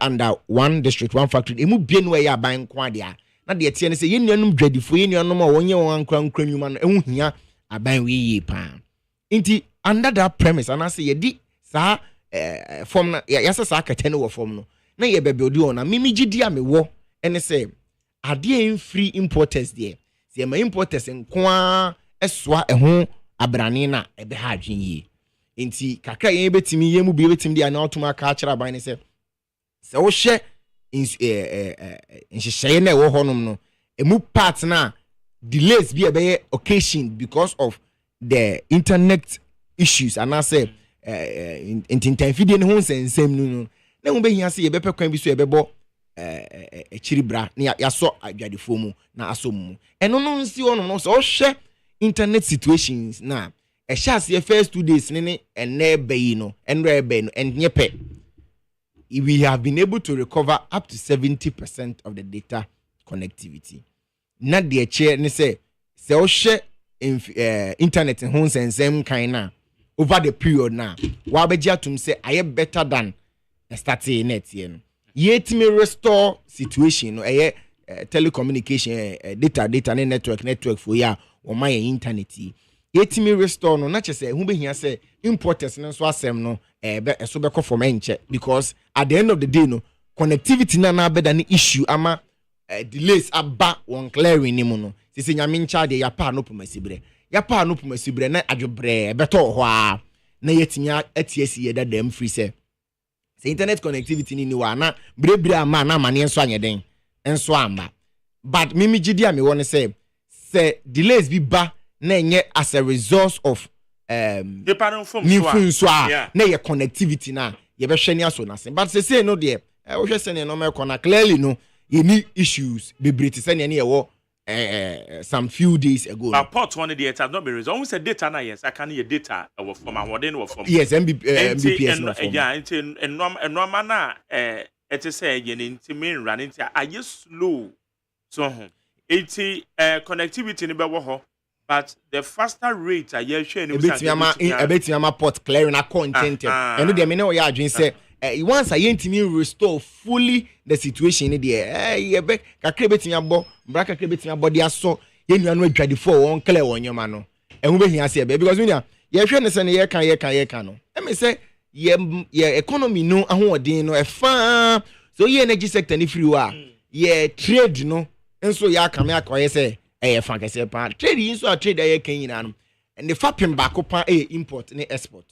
under one district one factory emu bie no ye aban kwa dia na de tie ne se ye nuanum dwadifo ye nuanum a wonye won ankrankra nyuma no ehu hia aban we yi pa inti under that premise ana se ye di sa form na yasa sa akatene wo form no na ye be build on na mimi gidi a me wo ene se ade en free importers there se ma importers nkoa esoa eho abrane na ebe ha adwen yi inti kakra ye betimi ye mu bi betimi dia na otuma ka akira ban ne se wo hye nhyehyeye na wo honom no emu part na delays bi ebe occasion because of the internet issues and I say interfere ne ho nsensem no na wo be hia se ye be pekwan bi so ye be bo chiribra na ya so adwadefo mu na asom mu eno no nsi ono no so hye internet situations na e sha se first 2 days ne enebe yi no enrebe no enyepe we have been able to recover up to 70% of the data connectivity na de che ne se o hye internet ho nsensem kan na over the period na wa be atum say aye better than starting net here no yet me restore situation no telecommunication data ne network for ya o my internet yet me restore no na che say hu be hia say importers no so asem no so be from enche because at the end of the day no connectivity na better than issue ama delays aba one clearing ni mu no sisi nyame ncha de ya pa no pomasibre na adwobre beto ho a na yetimia atiesi ye dadam free say internet connectivity ni wa na brebre ama na mane enso anyeden enso amba but mimi gidi am won say delays bi ba na enye as a result of so na ye connectivity na ye be hwani aso na but say no de wo hwe say no me kona clearly no ye ni issues bebrete say ne ye wo some few days ago. But port one day it has not been resolved. Almost said data na yes, I can hear data from and what then from. Yes, MBPS no from. Yeah, and normal na it is say you into main run into are you slow so connectivity ni be wo but the faster rate are you share ni be ma port clearing a content and no dey me no ya adwin say once I yentimi restore fully the situation in there ye be kakre betimi abo bra kakre betimi abo dia so ye nua no adwadefo won clear won nyoma no ehun be hia se be because we ye hwe ne se ne ye kan no e me say ye economy no ahoodin no e fa so ye energy sector ni free wa ye trade no enso ya aka me akoye se e fa kese pa trade yin so trade ye kan yina no and the fapim ba ko pa import ne export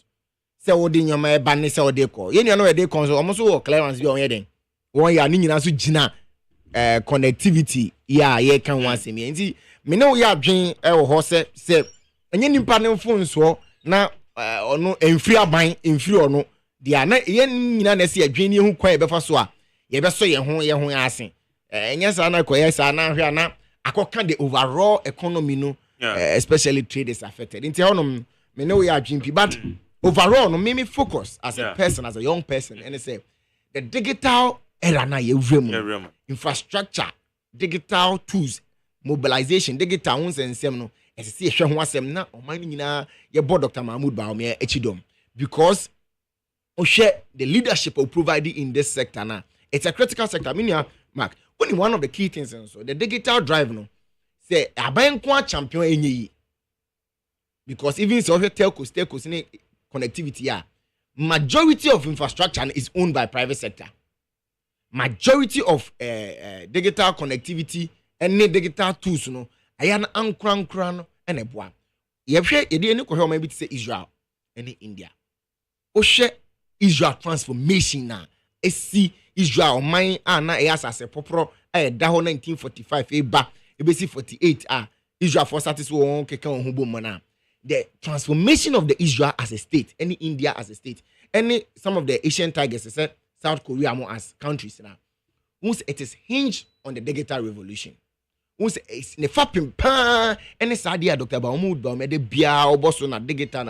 se wo de nyoma e ba ne se wo de ko ye no e de ko so omo so wo clearance bi on ye den won ya ni nyina so gina connectivity ya ye kan wan se mi nti me ne wo ya adwen e wo ho se enye nimpa ne phone so na ono enfiri aban enfiri ono dia na ye nyina na se adwen ni hu kwan e be fa so a ye be so ye ho ase enye sa na ko ye sa na hwe na akoka the overall economy no especially trade is affected nti ono me ne wo ya adwen pi but overall no me focus as a person, as a young person, and say the digital era na ye vremu infrastructure, digital tools, mobilization, digital ones and sem no as see ehwe ho asem na o man nyina ye board Dr. Mahmoud Baumia echidom because o share the leadership of providing in this sector na it's a critical sector. I mean, Mark, only one of the key things and so the digital drive no say aban kwa champion enyi because even so telcos ni connectivity majority of infrastructure is owned by private sector. Majority of digital connectivity and digital tools no ayana ankran no and eboa yehwe yede ni ko hwe maybe to say Israel and India o hwe Israel transformation na esi Israel man na asase popro da ho 1945 eba ebesi 48 Israel for satisfy won keke won ho bom na the transformation of the Israel as a state, any India as a state, any some of the Asian tigers, South Korea more as countries now. Once it is hinged on the digital revolution. Once it's ne fapim pa any Sadia Dr. Mahmoud Baumia de bia oboso na digital.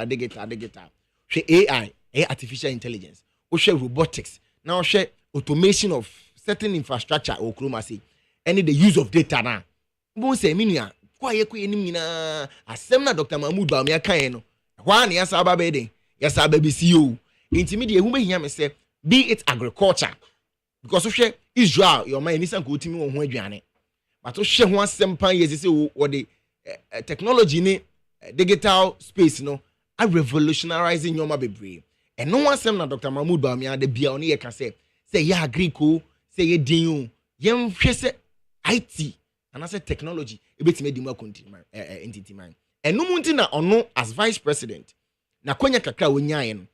She AI, artificial intelligence. share robotics, now share automation of certain infrastructure or chromasi, and the use of data now. Won't say minia, quiet queen, as Semna Dr. Mahmoud Bamia Kayeno. One yes, our baby, yes, our baby CEO. Intermediate woman here say, be it agriculture. Because of share Israel, your mind isn't good to me on Wedjane. But to share one sempan years or the technology in digital space, are revolutionizing your baby. And no one sem na Dr. Mahmoud Bamia de bia oni can say yeah Greeko, say ye din yem hwese IT and I say technology e betime di ma entity man. And no munti na ono as vice president na kwanya kakra wonyae no.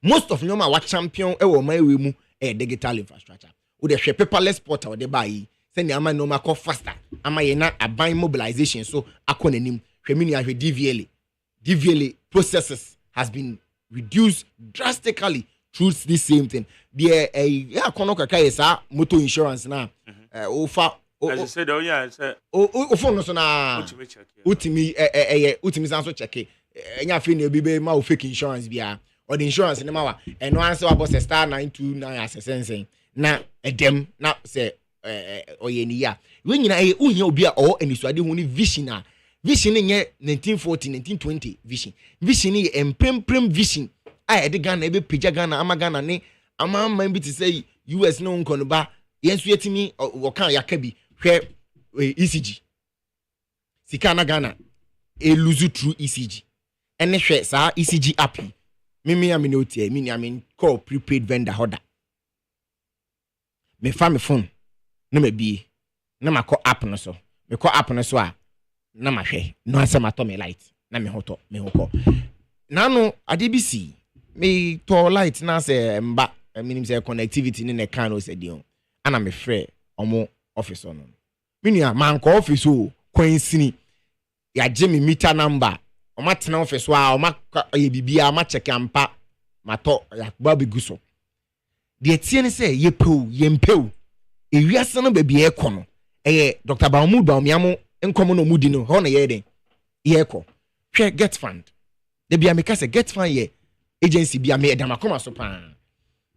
Most of nyoma wa champion e wo man we mu digital infrastructure. Wo de hwe paperless portal de bai say ni ama no ma call faster. Ama ye na aban mobilization so akọ nanim. Hwe mi ni ahwe DVLA processes has been reduced drastically through this same thing. The kono kaka is motor insurance na ofa as you said phone no so na ultimate sanso check enya fe na bi ma fake insurance bia or the insurance na ma wa eno answer wa boss star 929 assessment na edem na say oye ni ya we nyina uhia obi a o enisuade hu ni vision vision nye 1940 1920 vision ye emprem vision a de Ghana ebe pija Ghana ama Ghana ne ama man bi to say US no nkono ba yensu yetimi wokan yakabi hwe ECG sika na Ghana lose through ECG ene hwe sa ECG app mimi am no tie mini am call prepaid vendor order me fa me phone na me bi na makọ app no so me call app no so a na mahwe no asema to me light na me hoto me hoko na no adbc me to light na say mba minim say connectivity ni ne kan no say dio ana me frɛ omo office no minia man ko office o kwansini ya je me meter number o matena office wa o ma ye bibia ma check ampa mato ya gba beguso de tie ne say ye pew ye mpew ewiase no ba bia ekono Dr. Mahmoud Bamia enkomo no mudi no ho na ye den ye ko hwe get fund de bia me ka say get fund ye agency bia me edama koma so pa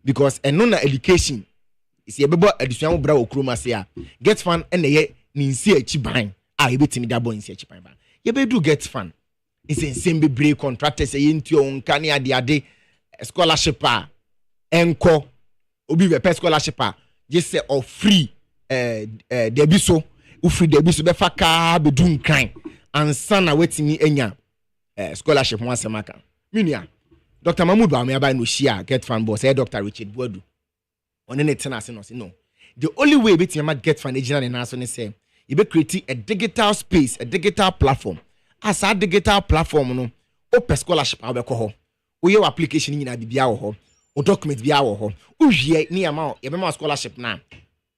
because eno na education is ye bebo education bra okroma se a get fund ene ye ni nsi achi ban a ye betimi da bo nsi achi ban ba ye be do get fund is ensemble break contractors ye nti on kan ya de scholarship a enko obi be scholarship a je say of free debi so ufri debi so be fa ka be dun kan ansa na wetimi enya scholarship mo asemaka minia Dr. Mahmoud Bamia by no share get fund boss Dr. Richard Boadu on any tenase no the only way betimi get fund agent na so ne say you be create a digital space, a digital platform. As a digital platform no o scholarship a be ko ho o your application nyina bibia wo ho o document bia wo ho o hwie ni ama ye be ma scholarship na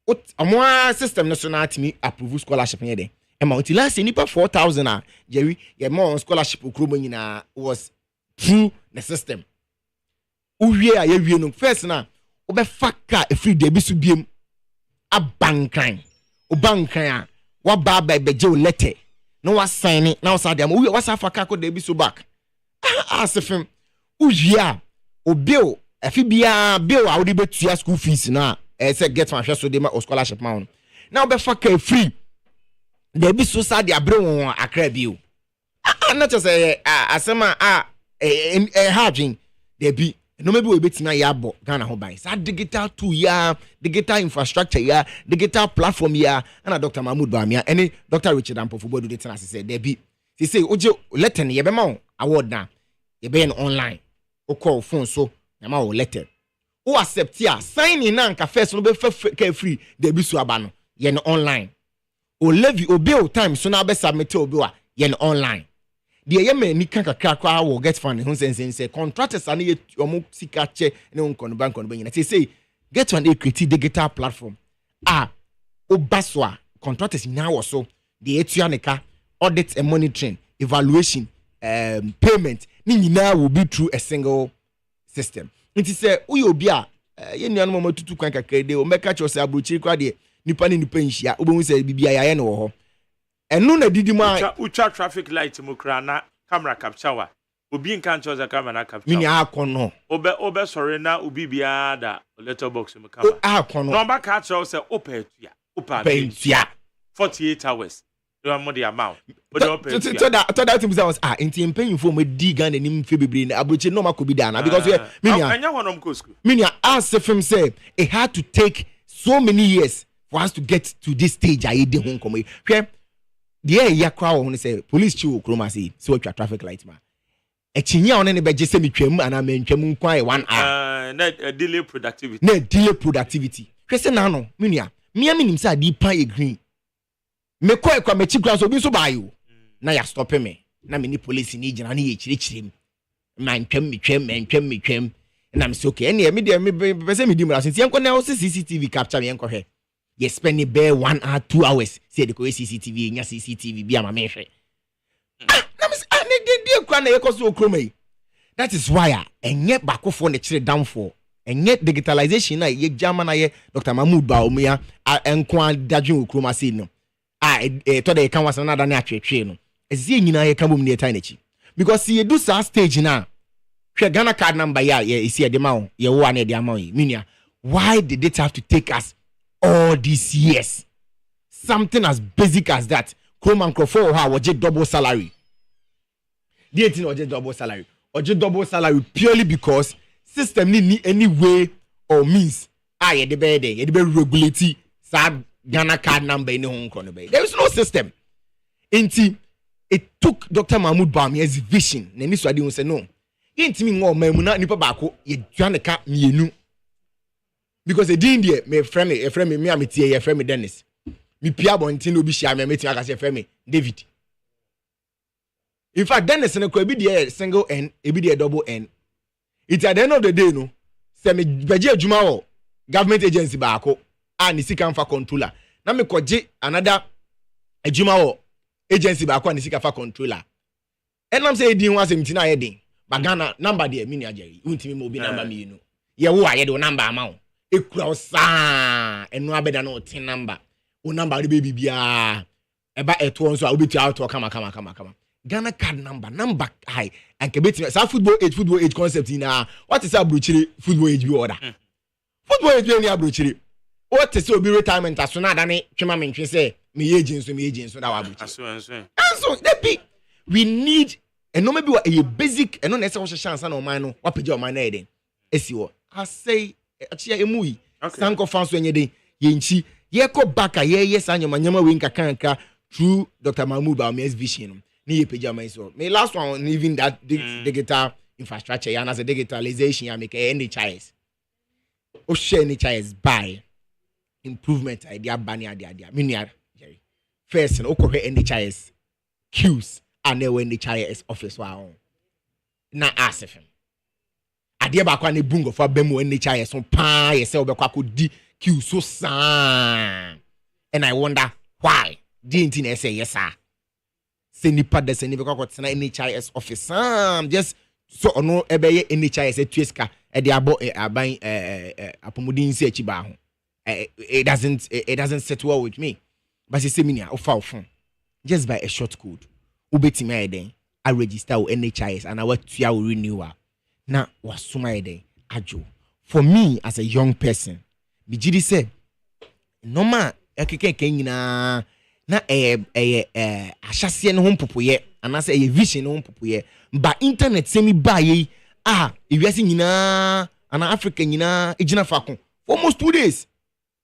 o system no so na atimi approve scholarship nye de e ma until last nipa 4000 a Jerry ye ma scholarship okromo nyina was through the system o hwie a ye hwie no first na o be faka e free de bi so biem abankan o bankan a wa ba je o letter no wa sign na o sa dem o wa sa faka ko de bi so back asefem o hwie a o bill afi bia bill a wo de betua school fees na say get fan so de ma o scholarship ma on now be faka free de bi so sa de abre won akra bi o na to say asema having de bi no maybe we betina ya bo Ghana ho ban sa digital tool ya digital infrastructure ya digital platform ya na Dr. Mahmoud Bamia any Dr. Richard Ampofo do de tena say de bi say oje letter ne ye be ma award na ye be online o call phone so ya ma o letter o accept ya sign in na nka first no be ka free de bi so aba no ye no online o levy o bill time so na be submit o bill ye no online the yeme ni kan kakra wo get fund ho sense contractors ani omo sika che ne nko no bank no banyina say get fund e create digital platform o baswa contractors now also the etuanika audit and monitoring evaluation payment ni nyina will be through a single system it is say uyo obi a ye nuanu mo tutu kan kakra de o meka cho say abrochi kwa de nipa ni nipa nhia obo say bibia ya ye no ho enu na didi ma ucha traffic light mo kra na camera capture wa Obi in can't choose a camera capture. Mini akono. Obe sorry na ubi biada letterbox me camera. Akono. Number catch us say open ya. Open Pentia. 48 hours. You are more the amount. But so that thing was inti paying for me digan and him febibre abuche no could be done because minia asked him say it had to take so many years for us to get to this stage. I did home come here. The air crowd when say police chill chroma say so traffic light man. A chinya on any beje say me twem and I mean twem kwai 1 hour. Delay productivity. Delay productivity. Kwese na no minia me nim say di pan agree. Me kwa me chi class obi so bayo na ya stop me na me ni police ni gina na ye chirichirim man twem na me say okay ene me dey me be me di mura since yen ko na CCTV capture me yen ko hwe ye spend be 1 hour 2 hours say the CCTV nya CCTV bi ama me hwe na me say ne dey kwa na ye ko so okroma. That is why enye bakofo ne chire down for enye digitalization na ye jama na ye Dr. Mahmoud Baumia enko adadwen okroma say no to the can was another atwe no ezi nyina ye ka bom ne eta nachi because see do sa stage na hwe Ghana card number ya isi e de ma wo ye wo ane de ama wo minia. Why did it have to take us all these years? Something as basic as that. Chrome Crawford ha woje double salary. The thing woje double salary. Oje double salary purely because system ni any way or means ye de be regulate sa Ghana card number in Hong Kong. There is no system. Inti it took Dr. Mahmoud Bawumia's vision. Neni so adi won say no. Inti mi ngo mamuna nipa baako ye dwane ka mienu. Because the day me friend me ameti ye friend me Dennis. Me pia bontin obi hia me ameti aka say friend me David. In fact Dennis ne ko ebi dey single N, ebi dey double N. It's at the end of the day no. Say me beje adwuma wo government agency baako. Ni sika mfa controller na me koje another adwuma wo agency ba kwa ni sika fa controller enam say edin ho asem tina yedin bagana number de mini ajeri untimi mo bi number mi no ye wo ayede o number ama wo ekura o saa enu abeda no tin number o number de baby bia eba eto nso a obetu auto kama Ghana card number high and kebeti sa football age concept na what is abrochire football age bi order football age ni abrochire. What is your retirement as soon as I twema me ntwe say me agent so that wa buchi. So we need and no maybe a basic and no necessary chance na o man no wa page o man na eden. Esi wo. I say achia emui. Sanko fanso enyede ye nchi ye ko back ye yes anyama nyama we nkakanka through Dr. Mahmoud Bawumia's vision. Ni ye page o man so. Me last one even that digital infrastructure ya na say digitalization ya make NHIS. O share NHIS by improvement idea bani idea minia Jerry first no ko NHIS queues and NHIS office wa on na asefem ade ba kwa ne bungo for bemu NHIS on pa yese obekwa ko di queue so san and I wonder why didn't in say yes sir say nipa de say ni bekwa ko tena NHIS office just so ono ebeye NHIS etueska e de abo aban apomudin si achi ba ho. It doesn't sit well with me. But you say me na ofa phone. Just by a short code. Ubeti me den. I register with NHIS and I want to renewal. Na wasuma den ajo. For me as a young person, bijidi say normal ekeke nyina na ahyase no hompopoye anase vision no hompopoye ba internet semi ba yi ewiase nyina ana Africa nyina ejina fakon for almost 2 days.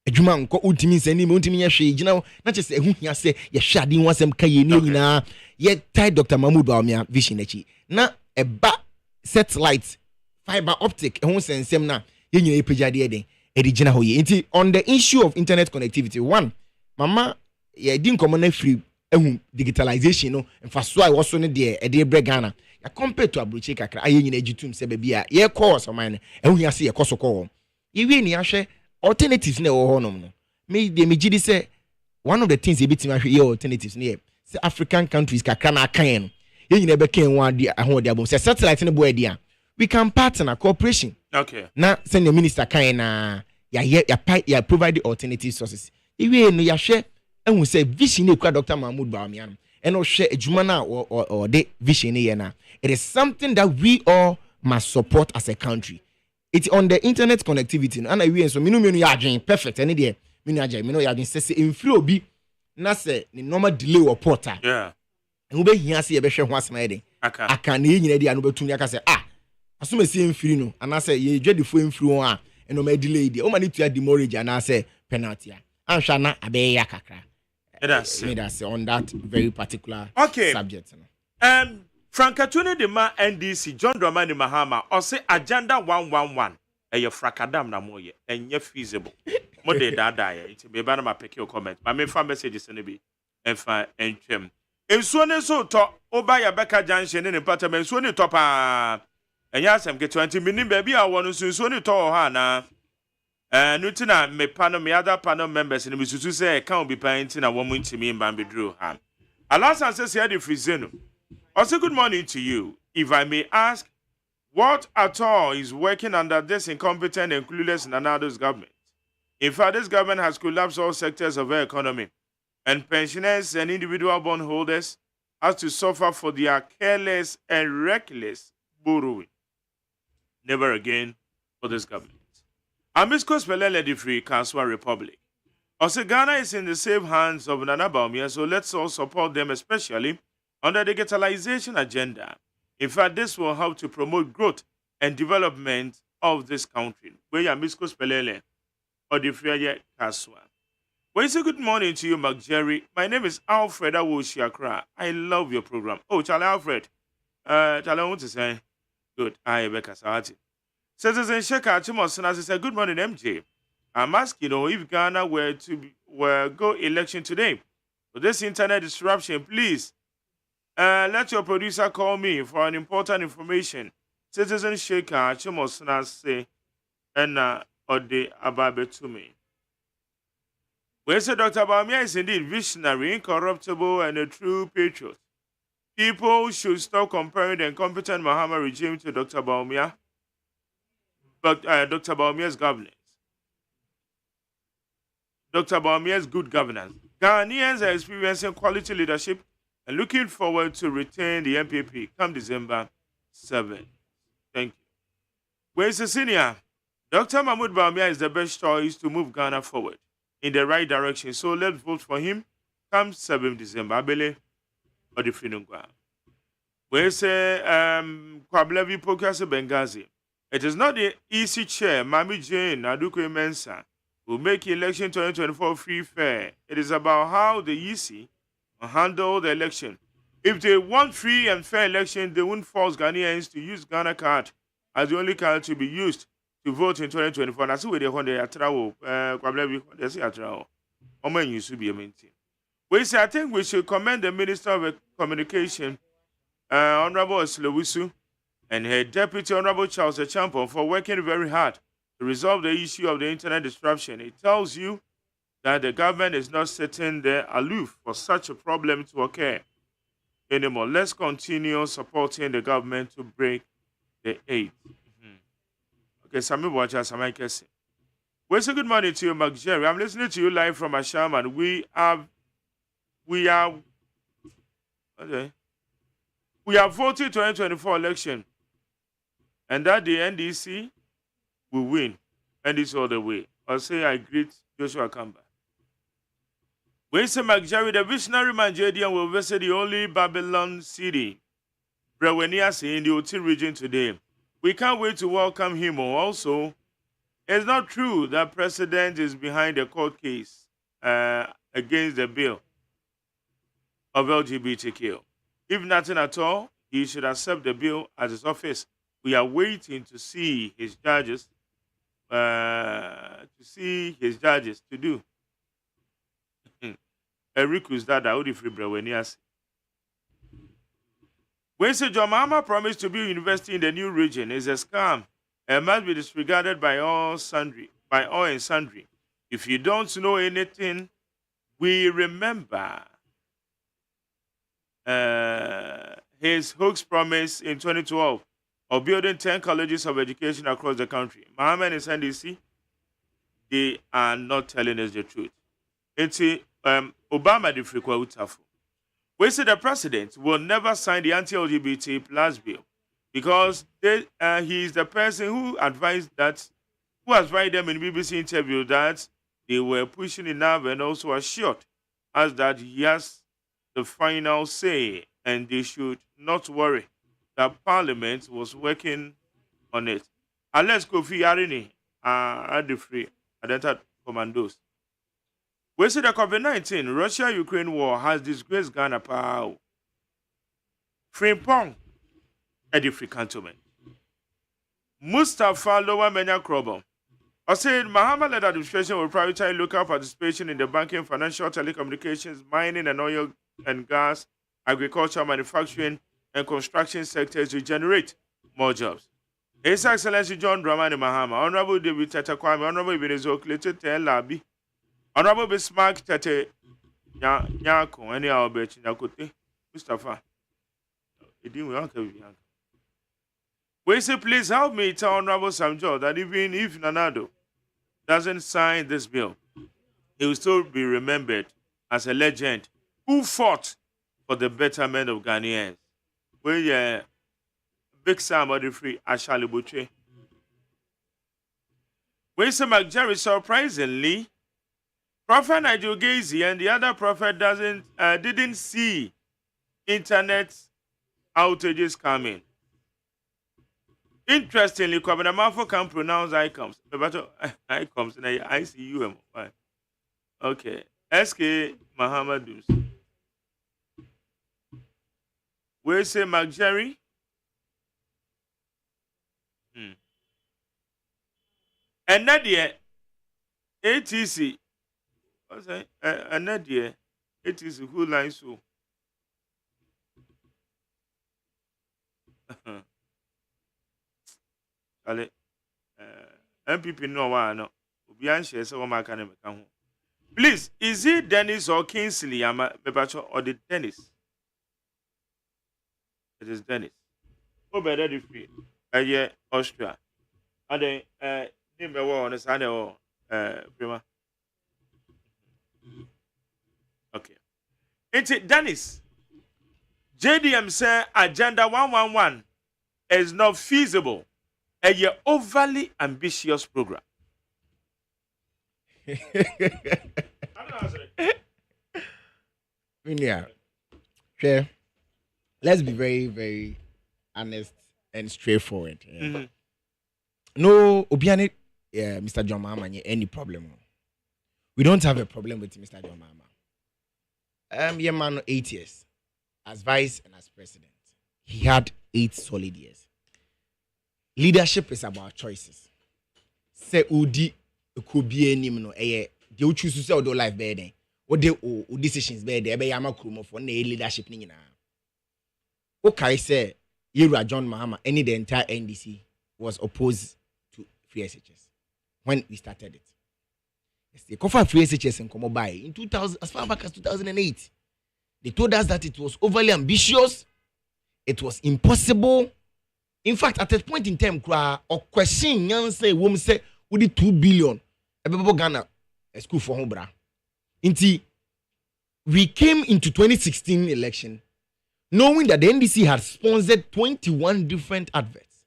Adwuma nko ultimi nsani me ultimi yahwe gina na chese ehu hia se yahwe ade wasem kaye ni nyina ye tie Dr. Mahmoud Bawumia vision achi na eba satellite fiber optic ehun sensem na ye nyina epejade eden edi gina ho ye nti on the issue of internet connectivity one mama ye di nkomo na free ehun digitalization no mfaso a woso ne de ede bre Ghana ya compare to abrochi kakra aye nyina agitum se ba bia ye call so man ehun hia se ye koso call ye wi ni ahwe alternatives na wo honom no me gidi say one of the things e bitima hwe alternatives na say African countries kakra na kan no ye nyina be kan wan di ahode abom say satellite ne boy dia we can partner cooperation okay na send the minister kan na ya provide the alternative sources iwe no ya hwe ehun say vision e kwa Dr. Mahmoud Bawumia no and or share ejumana or the vision na. It is something that we all must support as a country. It's on the internet connectivity. And I we so minu yadwen perfect any there. Minu yadwen say infri obi na say the normal delay or porter. Yeah. And we here see e be hwe ho asema eden. Aka na nyina dia no betumi aka say asoma si infri no and I say ye dwadifo infri ho a and no delay dia. O ma ni tua demorrage and I say penalty a. Ansha na abe ya kakra. That's on that very particular subject. Frankatune de ma NDC John Dramani Mahama or say agenda 111 your frakadam na moye enye feasible. Mo de dada it be ba na ma pick your comment. Ma me fa messages ne bi enfa entwem. Ensuo ne so to oba ya beka junction ne pata me ensuo ne to pa. Enya asem ke 20 minim ba bi a wono ensuo ne to ha na nutina me panel me other panel members ne bisusu say can be painting na wo ntimi mba bedru ha. Alasan say say the freezeno. Also, good morning to you. If I may ask, what at all is working under this incompetent and clueless Nanado's government? In fact, this government has collapsed all sectors of our economy, and pensioners and individual bondholders have to suffer for their careless and reckless borrowing. Never again for this government. Amisco Spelele the Free Kanswa Republic. Also, Ghana is in the safe hands of Nana Bawumia, so let's all support them, especially on the digitalization agenda. In fact, this will help to promote growth and development of this country. Where you Misko Spelele or the Free Kaswa. Well, say good morning to you, Mark Jerry. My name is Alfred Awoshiakra. I love your program. Oh, Charlie Alfred. Charlie, I want to say good. I Rebecca Sahati. Citizen Sheka Chimosana says, good morning, MJ. I'm asking if Ghana were go election today. For this internet disruption, please. Let your producer call me for an important information. Citizen Shaker Chimosna say, and Ode Ababe to me. We say Dr. Bawumia is indeed visionary, incorruptible, and a true patriot. People should stop comparing the incompetent Mahama regime to Dr. Bawumia, but Dr. Bawumia's governance. Dr. Bawumia's good governance. Ghanaians are experiencing quality leadership and looking forward to retain the MPP come December 7. Thank you. Where's the senior? Dr. Mahmoud Bawumia is the best choice to move Ghana forward in the right direction. So let's vote for him come 7 December. Abele or the Finungwa. Where's Kwablevi Pokase Benghazi? It is not the easy chair. Mami Jane Aduko Mensa will make election 2024 free fair. It is about how the EC handle the election. If they want free and fair election, they won't force Ghanaians to use Ghana card as the only card to be used to vote in 2024. That's where they want the atrawo. They say atrawo. Omen used to be a maintain. We say I think we should commend the Minister of Communication, Honorable Slewusu, and her Deputy Honorable Charles Champon for working very hard to resolve the issue of the internet disruption. It tells you that the government is not sitting there aloof for such a problem to occur anymore. Let's continue supporting the government to break the aid. Okay, Sami Wacha, Sami Kesi. Well, so good morning to you, Mark Jerry. I'm listening to you live from Ashaman. We are voting 2024 election, and that the NDC will win, and it's all the way. I'll say I greet Joshua Kamba. When say Mark Jerry, the visionary Nigerian will visit the only Babylon city, Breweniasi, in the Oti region today. We can't wait to welcome him. Also, it's not true that President is behind the court case against the bill of LGBTQ. If nothing at all, he should accept the bill at his office. We are waiting to see his judges, to do. Erikus Dada Udi Fribra Wenias. When Sir John Mahama promised to build university in the new region is a scam and must be disregarded by all and sundry. If you don't know anything, we remember his hoax promise in 2012 of building 10 colleges of education across the country. Mahama and his NDC, they are not telling us the truth. It's Obama the frequent utafo. We say the president will never sign the anti-LGBT plus bill because he is the person who advised them in BBC interview that they were pushing enough and also assured us that he has the final say and they should not worry that Parliament was working on it. Unless Kofi Arini are the free identified commandos. We see the COVID-19 Russia-Ukraine war has disgraced Ghana power. Frimpong at the free cantonment. Mustafa Lower Menya Krobom. I said Mahama-led administration will prioritize local participation in the banking, financial, telecommunications, mining and oil and gas, agriculture, manufacturing, and construction sectors to generate more jobs. His Excellency John Dramani Mahama, Honorable David Tata Kwame, Honorable Ebenezer Oklete Labi, Honorable Bismarck Tete Nyako, any Albert Nyakote, Mustafa. We say, please help me tell Honorable Samjo that even if Nanado doesn't sign this bill, he will still be remembered as a legend who fought for the betterment of Ghanaians. We Big Sam of the free Ashali Butche. We say McJerry, surprisingly, Prophet Nigel Gazy and the other prophet didn't see internet outages coming. Interestingly, Kwabena Mafo can pronounce icons. Icons in ICUM. Okay. SK Muhammadus. We say McJerry. And Nadia ATC. What's that? And Nadia ATC who lines so. Ale MPP no wa no obi anhye se wo maka na meka ho. Please, is it Dennis or Kingsley Bebacho or the Dennis? It is Dennis. Who better the free? Austria. And then name on the side or prima. Okay. It's Dennis. JDM say Agenda 111 is not feasible. A overly ambitious program. Sure. Let's be very, very honest and straightforward. Yeah. Mm-hmm. No, Obiane, Mr. John Mahama, any problem. We don't have a problem with Mr. John Mahama. Yeah, man, 8 years as vice and as president. He had 8 solid years. Leadership is about choices. Say udi could be any no eh they will choose to say do life better. What they decisions better be yama krumo for na leadership ni na. Okay say Yera John Mahama any the entire NDC was opposed to free SHS when we started it. Yes, they covered free SHS in Komobai in 2000 as far back as 2008. They told us that it was overly ambitious, it was impossible. In fact, at a point in time, or question young say woman say we did 2 billion. Everybody Ghana a school for Hobra. Until we came into 2016 election, knowing that the NDC had sponsored 21 different adverts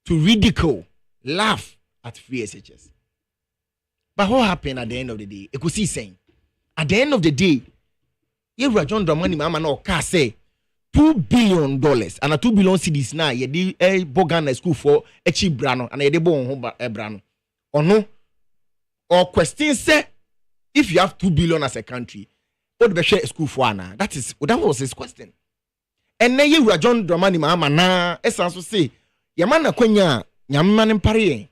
to ridicule, laugh at free SHS. But what happened at the end of the day? You see saying, at the end of the day, you John Dramani Mama no car say $2 billion and a 2 billion cedis now ye di Bogan school for echi brano and ye de bon ho brano or no or question say if you have 2 billion as a country what be share school for na that was his question. And then you John Dramani Mahama na essence say ye man na kwanya nyamman mpare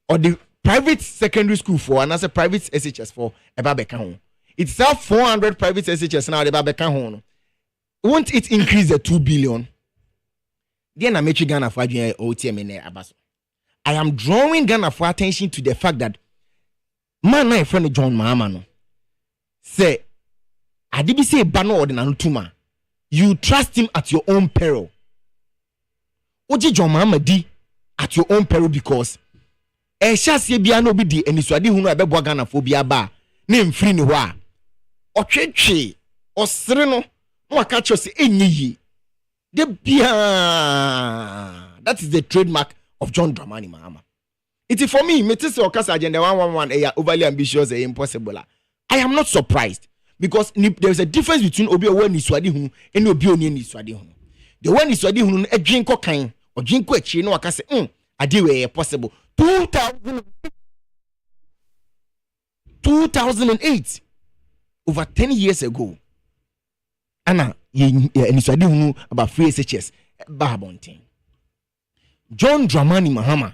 or the private secondary school for and as a private SHS for eba beka ho it's have 400 private SHS now eba beka ho no. Won't it increase the 2 billion? Then I'm making Ghana for OTM. I am drawing Ghana for attention to the fact that man, my friend John Mahama no say, I did say Bano or the Nanutuma. You trust him at your own peril. Oji John Mahama di at your own peril because shall say Biano bidi and Iswadi who know Ghana for Biaba name free no wa or Cheche or Sereno. no catch us enyi de bia. That is the trademark of John Dramani Mahama. It is for me, Metis Okasa agenda 111 overly ambitious and impossible. I am not surprised because there is a difference between Obi Owen Iswadi Hunu and Obi Onion Iswadi Hunu. The one Iswadi Hunu a drink cocaine or drink quetch, no, I can say, I do possible. 2008, over 10 years ago. Anna, Iswadi Hunu about free SHS, Babontin. John Dramani Mahama,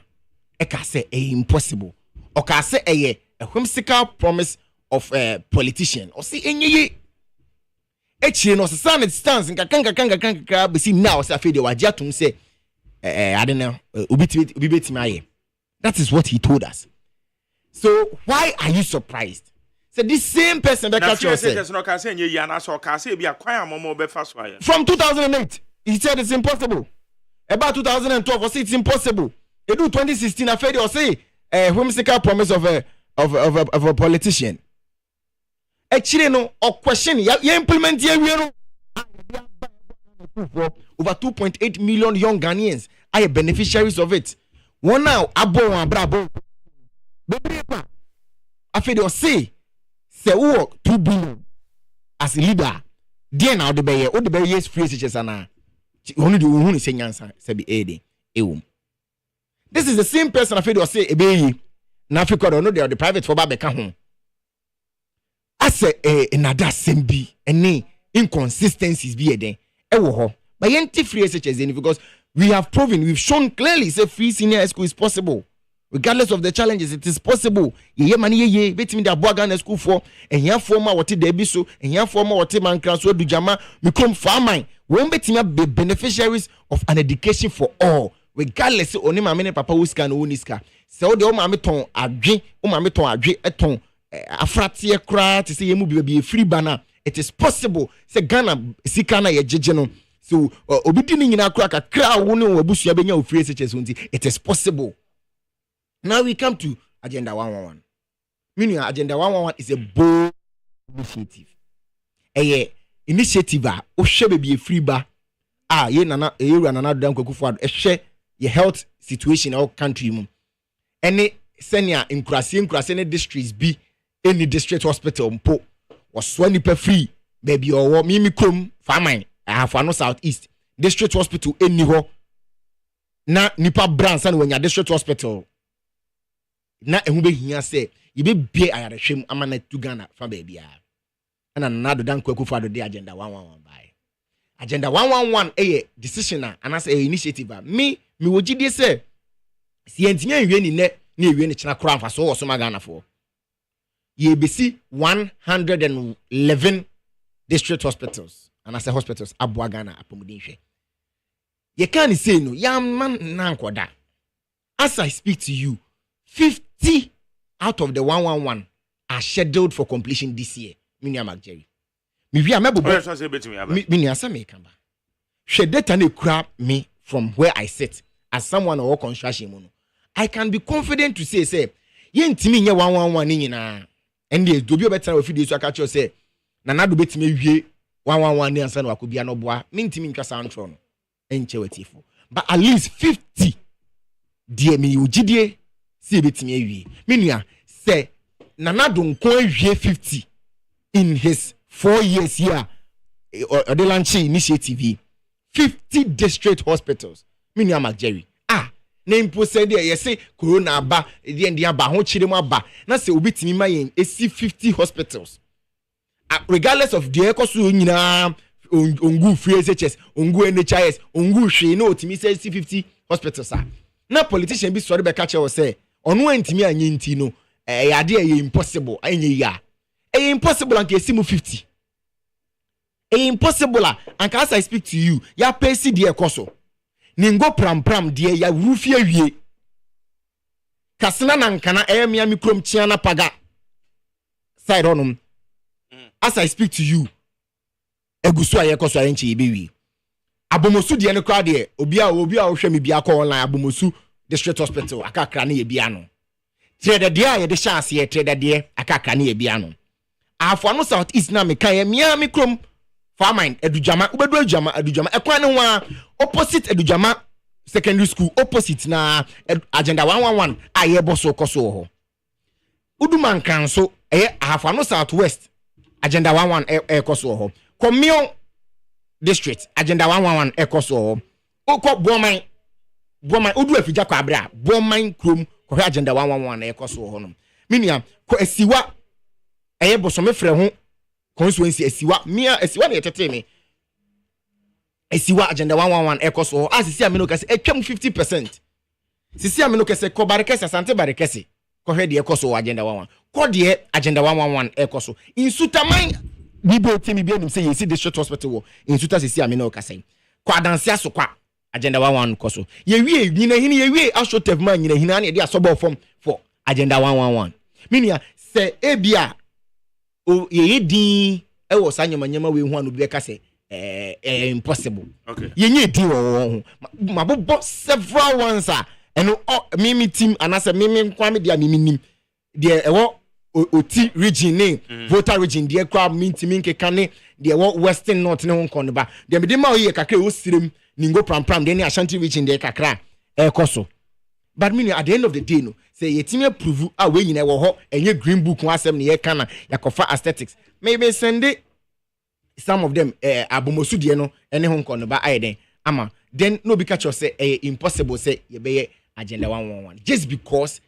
eka say impossible. Or ka say a whimsical promise of a politician. Or see enye. Echi no san it stands in kanga be see now say afede wajatum say I don't know ubiti. That is what he told us. So why are you surprised? So this same person that catch yourself from 2008, he said it's impossible. About 2012, or say it's impossible. They do 2016, I feel or say a whimsical promise of a politician. Actually, no, or question, you implement here, over 2.8 million young Ghanaians are beneficiaries of it. One now, abo and brabo. I feel or say 2 billion as a leader. Then now the bay, all the barriers free SHS and only the one who say nyansa say be this is the same person I feel say ebe na Africa don't know they are the private for babeka ho. I say another sembi any inconsistencies be den wo ho but yenti free SHS because we have proven, we've shown clearly say free senior school is possible regardless of the challenges. It is possible ye mani ye betimi da boa Ghana school for ehia forma wote da bi so ehia forma wote mankran so adujama mikom farming won betimi be beneficiaries of an education for all regardless oni ma me papa wuska no uniska se o de o ma me ton adwe eton afrate kra te se yemu be free bana. It is possible say Ghana sika na ye jeje no so obidi ni nyina kra kakra wo ne wabusua benya o free SHS unti. It is possible. Now we come to Agenda 111. Meaning Agenda 111 is a bold initiative. A initiative o share be free ba ye nana nana dan kwakufu e share your health situation in our country mu. Any senior inkrase ne districts be any district hospital mpo was nipa free baby or mimi krom farming Ahafano Southeast district hospital any ho na nipa branch and when your district hospital na ehun be hia say ye be bie ayarehwem amana to Ghana fa baby a na nado dan kwakufu ado de Agenda 111 by Agenda 111 decision and as a initiative me wogide say si entimi anwie ni ne na ewie ni kina kora mfa so wo so Ghana for ye besi 111 district hospitals and as a hospitals abua Ghana apomudin hwe ye can say no yam man na nkoda. As I speak to you, 50 out of the 111 are scheduled for completion this year. Minia Jerry. Me wi amebo me asa me kamba. Hwe data na kura me from where I sit as someone or construction mu no. I can be confident to say ye ntimi nye 111 ni nyina. Ende dobi obetana we fidi so aka cho say na nado betime wie 111 ni ansa na wakobia no boa. Me ntimi ntwa soundtro no. Enche wetifo. But at least 50 die me ugidie si betime awie. Menua say na nado nko awie 50 in his 4 years here or the launch initiative 50 district hospitals. Menua Jerry. Na impo said there say corona ba the aba ho chire mu aba na say obitimi ma yen esi 50 hospitals regardless of the ekoso nyina ongu free SHS ongu NHIS ongu hwe na otimi say esi 50 hospitals na politician bi sori be ka che wo say onu antimi anye nti no yade impossible anye ya impossible anka esi mu 50 impossible anka as I speak to you ya pesi the ekoso ningo pram die ya rufie wie kasena na nkana emia mikrom chiana paga side onum as I speak to you egusu ayekoso ayenchi ebewi abomosu die ne kra de obi a ohwe me bia call online abomosu district hospital akakra na ye bia no trade de a ye de chance ye trade de akakra na ye bia no Ahafano Southeast na me kan emia mikrom farmine edujama ubedu edujama ekwan ne ho opposite edujama secondary school opposite na agenda 111 aye boso koso ho uduman kan so ahafano southwest agenda 11 koso ho komio district agenda 111 koso ho okọ boman odu afija kwa abra boman krom ko agenda 111 koso ho no minia ko asiwa boso me frɛ ho constituency asiwa mia asiwa na yetete me esiwa agenda 111 ekoso asisi amino kase etwam 50%. Sisi amino kase ko barekese asante barekese ko hwe de ekoso agenda 11 ko de agenda 111 ekoso insutaman bibo temi bi anim say yesi district hospital wo insuta sisi amino kase ko adanse aso kwa agenda 11 koso ye wie nyina hini ye wie asho tevman nyina hina na de asobo form for agenda 111 minia se ebia o ye din ewo sanyamanyama we hu anu bi kase impossible. Okay. You need to mabobo several ones are and mimi team and as a mimi kwame dia mimi nim de oti region name voter region de crowd minti minke kane de western north ne honkon ba de me ma oye kakra o sirem ningo pram de ne Ashanti region de kakra koso but meaning at the end of the day no say yetime approve a we nyina wo ho enye green book one asem ne ye kana yakofa aesthetics maybe send it some of them abomosu de no ene honkon ba ayeden ama then no be catch us say impossible say ye be agenda 111 just because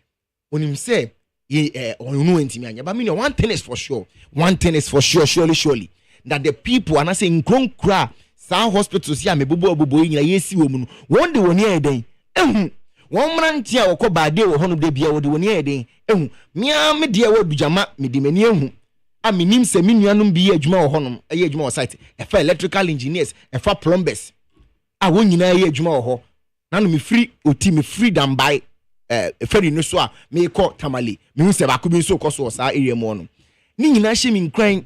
when him say onu entimi anya but meaning one thing is for sure surely that the people and I say nkronkra sa hospitals ya mebobo abobo nyina yesi wo mu no one day woni ayeden won mranti a wokọ baade wo hono de bia wo de woni ayeden mia me de wo dujama me de mani ehu aminim se minuanum bi adwuma wo honom aye adwuma wo site efa electrical engineers efa plumbers a won nyina aye adwuma wo ho nanu me free oti me freedom by ferry no so a me ko tamale me hu se ba ko bi so ko so sa area mo no ni nyina hye me nkran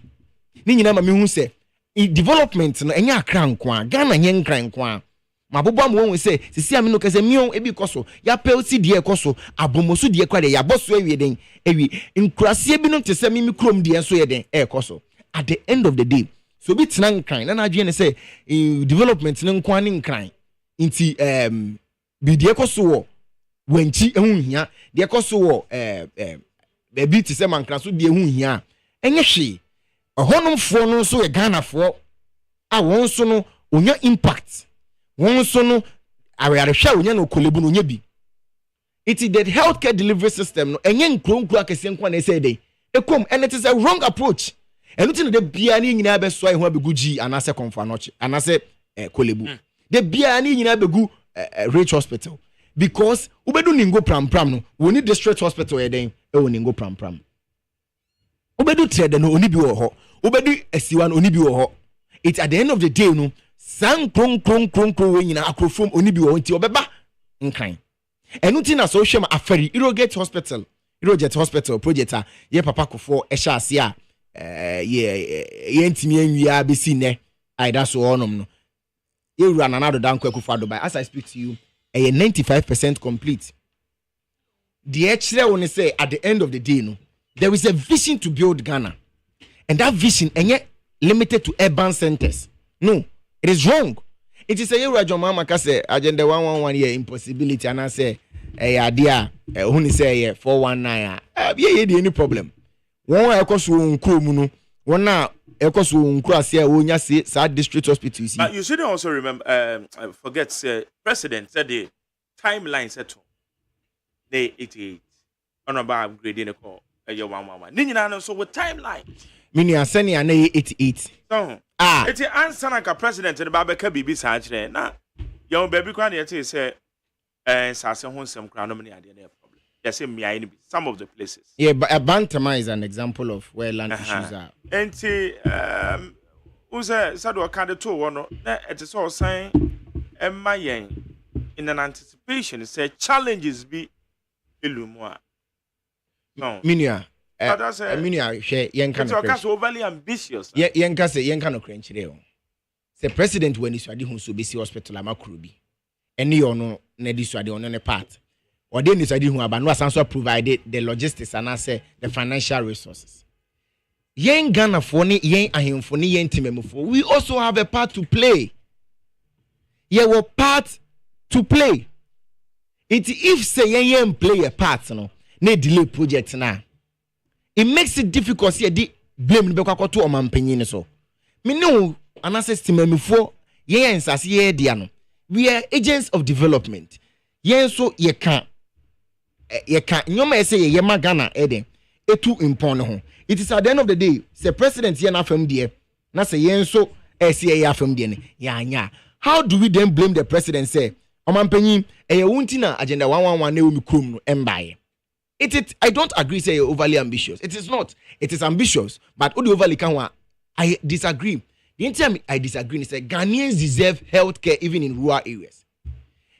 ni nyina ma me hu se development no enya akra nko Ghana nye nkran nko mabobo am won se sisi amino kase mion ebi koso ya pelsi de koso abomoso de kwa de ya boso awie den awie nkurase bi no tese mimi krom de enso ye den koso at the end of the day so bi tena nkran na adwe ne se development ne nko ani nkran nti bi de koso wo wanchi ehun hia de koso wo bi tese mankran so de ehun hia enye hwe honomfo no so ye Ghana fo a won so no onya impact won so no awehwe onya no kolebu no nya bi it is the healthcare delivery system no enye nkronkro akese nkwa na say dey ekom and it is a wrong approach and nothing the bia ni nyina be so ho abegu gi anase konfa no chi anase kolebu the bia ni nyina begu rich hospital because ubedu ningo pram no woni district hospital ye den woni ningo pram ubedu trade no oni bi wo ho ubedu asiwa no oni bi wo ho it at the end of the day no san kron we nyina akrofom oni bi wo nti obeba nkran enuti na so hwem afari irrigate hospital project a ye papa kofo ehya ase a ye ntimi anwia besi ne aida so onom no ye wura nanado danko akufo adobai as I speak to you 95% complete the ekire won say at the end of the day no there is a vision to build Ghana and that vision enye limited to urban centers no it is wrong. It is a year John Mama say agenda 111 year impossibility and I say idea who say 419 yeah any problem one ekoso nkro mu no one na ekoso nkro ase a wonya se sa district hospital see. But you should also remember forget president said the timeline settle day 88 on about upgrading the call year 111 ni nyina no so with timeline mini asani na 88 so it's the answer like a president in the Babeka BB Saturday. Now, young baby crying yet say, Sasson Honsam Crown idea problem. Yes, some of the places. Yeah, but Bantama is an example of where land issues are. And who's a Sado Candidato one, it is all saying, and my yang in an anticipation, say challenges be Illumua. No, Minia. Minia share yenka no crash overly ambitious. Yenka say yenka no krenchire o. Say president when isu ade hu so besi hospital amakuru bi. Eni ono na di su ade ono ne part. Or dey isu ade hu aba no asanso provide the logistics and say the financial resources. yen Ghana for ni yen ahemfo ni yen timemfo, we also have a part to play. Ye will part to play. If say yen play a part no, ne delay project na. It makes it difficult see di blame be kwakwa to omampanyin so. Me know anase timemfo yen sase ye dia no. We are agents of development. Yen so ye can nyoma say ye ma Ghana eden etu impon ho. It is at the end of the day, say president here na fam there, na say yen so say ya fam there ne. Ya. How do we then blame the president say omampanyin e wunti na agenda 111 na emi krom no embaye. I don't agree say you're overly ambitious. It is not. It is ambitious, but odi overly can I disagree. The entire I disagree is that Ghanaians deserve healthcare even in rural areas.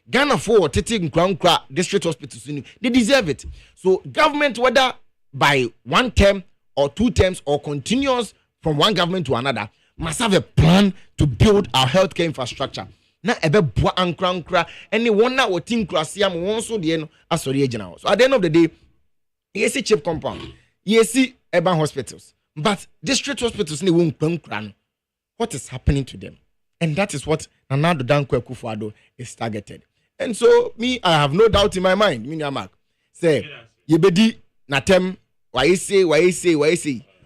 Ghana for taking Crown district hospitals, they deserve it. So government, whether by one term or 2 terms or continuous from one government to another, must have a plan to build our healthcare infrastructure. Na ebe bua ankra any one na wotin krasia mo won so de no asori agina. So at the end of the day, you see cheap compound, you see urban hospitals, but district hospitals ni won kran. What is happening to them? And that is what Nana Dankwa Akufo-Addo is targeted. And so me, I have no doubt in my mind. Me Mark say, yebedi natem why say.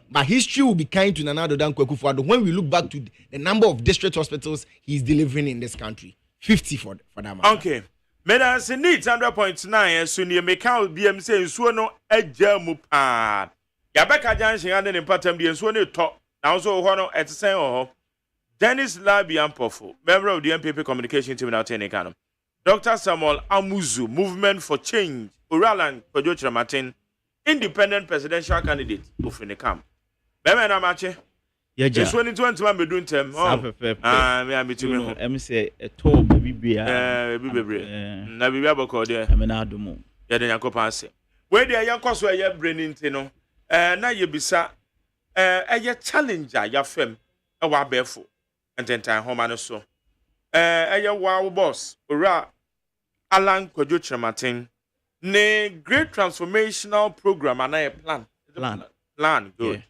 But history will be kind to Nana Dankwa Akufo-Addo when we look back to the number of district hospitals he's delivering in this country. 50 for that matter. Okay. Meda se need 100.9 so ne meka BM say nsuo no agya mu pa. Ya beka junction ande ne patam de nsuo ne to. Na so ho no etesen ho. Dennis Labian Pofo, member of the MPP communication team now Tenny Kano. Dr. Samuel Amuzu, Movement for Change, Uralan Kojo Martin, independent presidential candidate of the camp. Bema mache. Yeah, just 2021 be doing term. Me am between me. Em say a to baby bia. Na bibia boko there. Am na adomo. Ya de yakopa ase. We dey yankoso eye braining ti no. Na ye bisa eye challenger ya fam e wa befo. And then time home and so. Wow boss, Ura Alan Kojo Martin. Ne great transformational program and a plan. Good.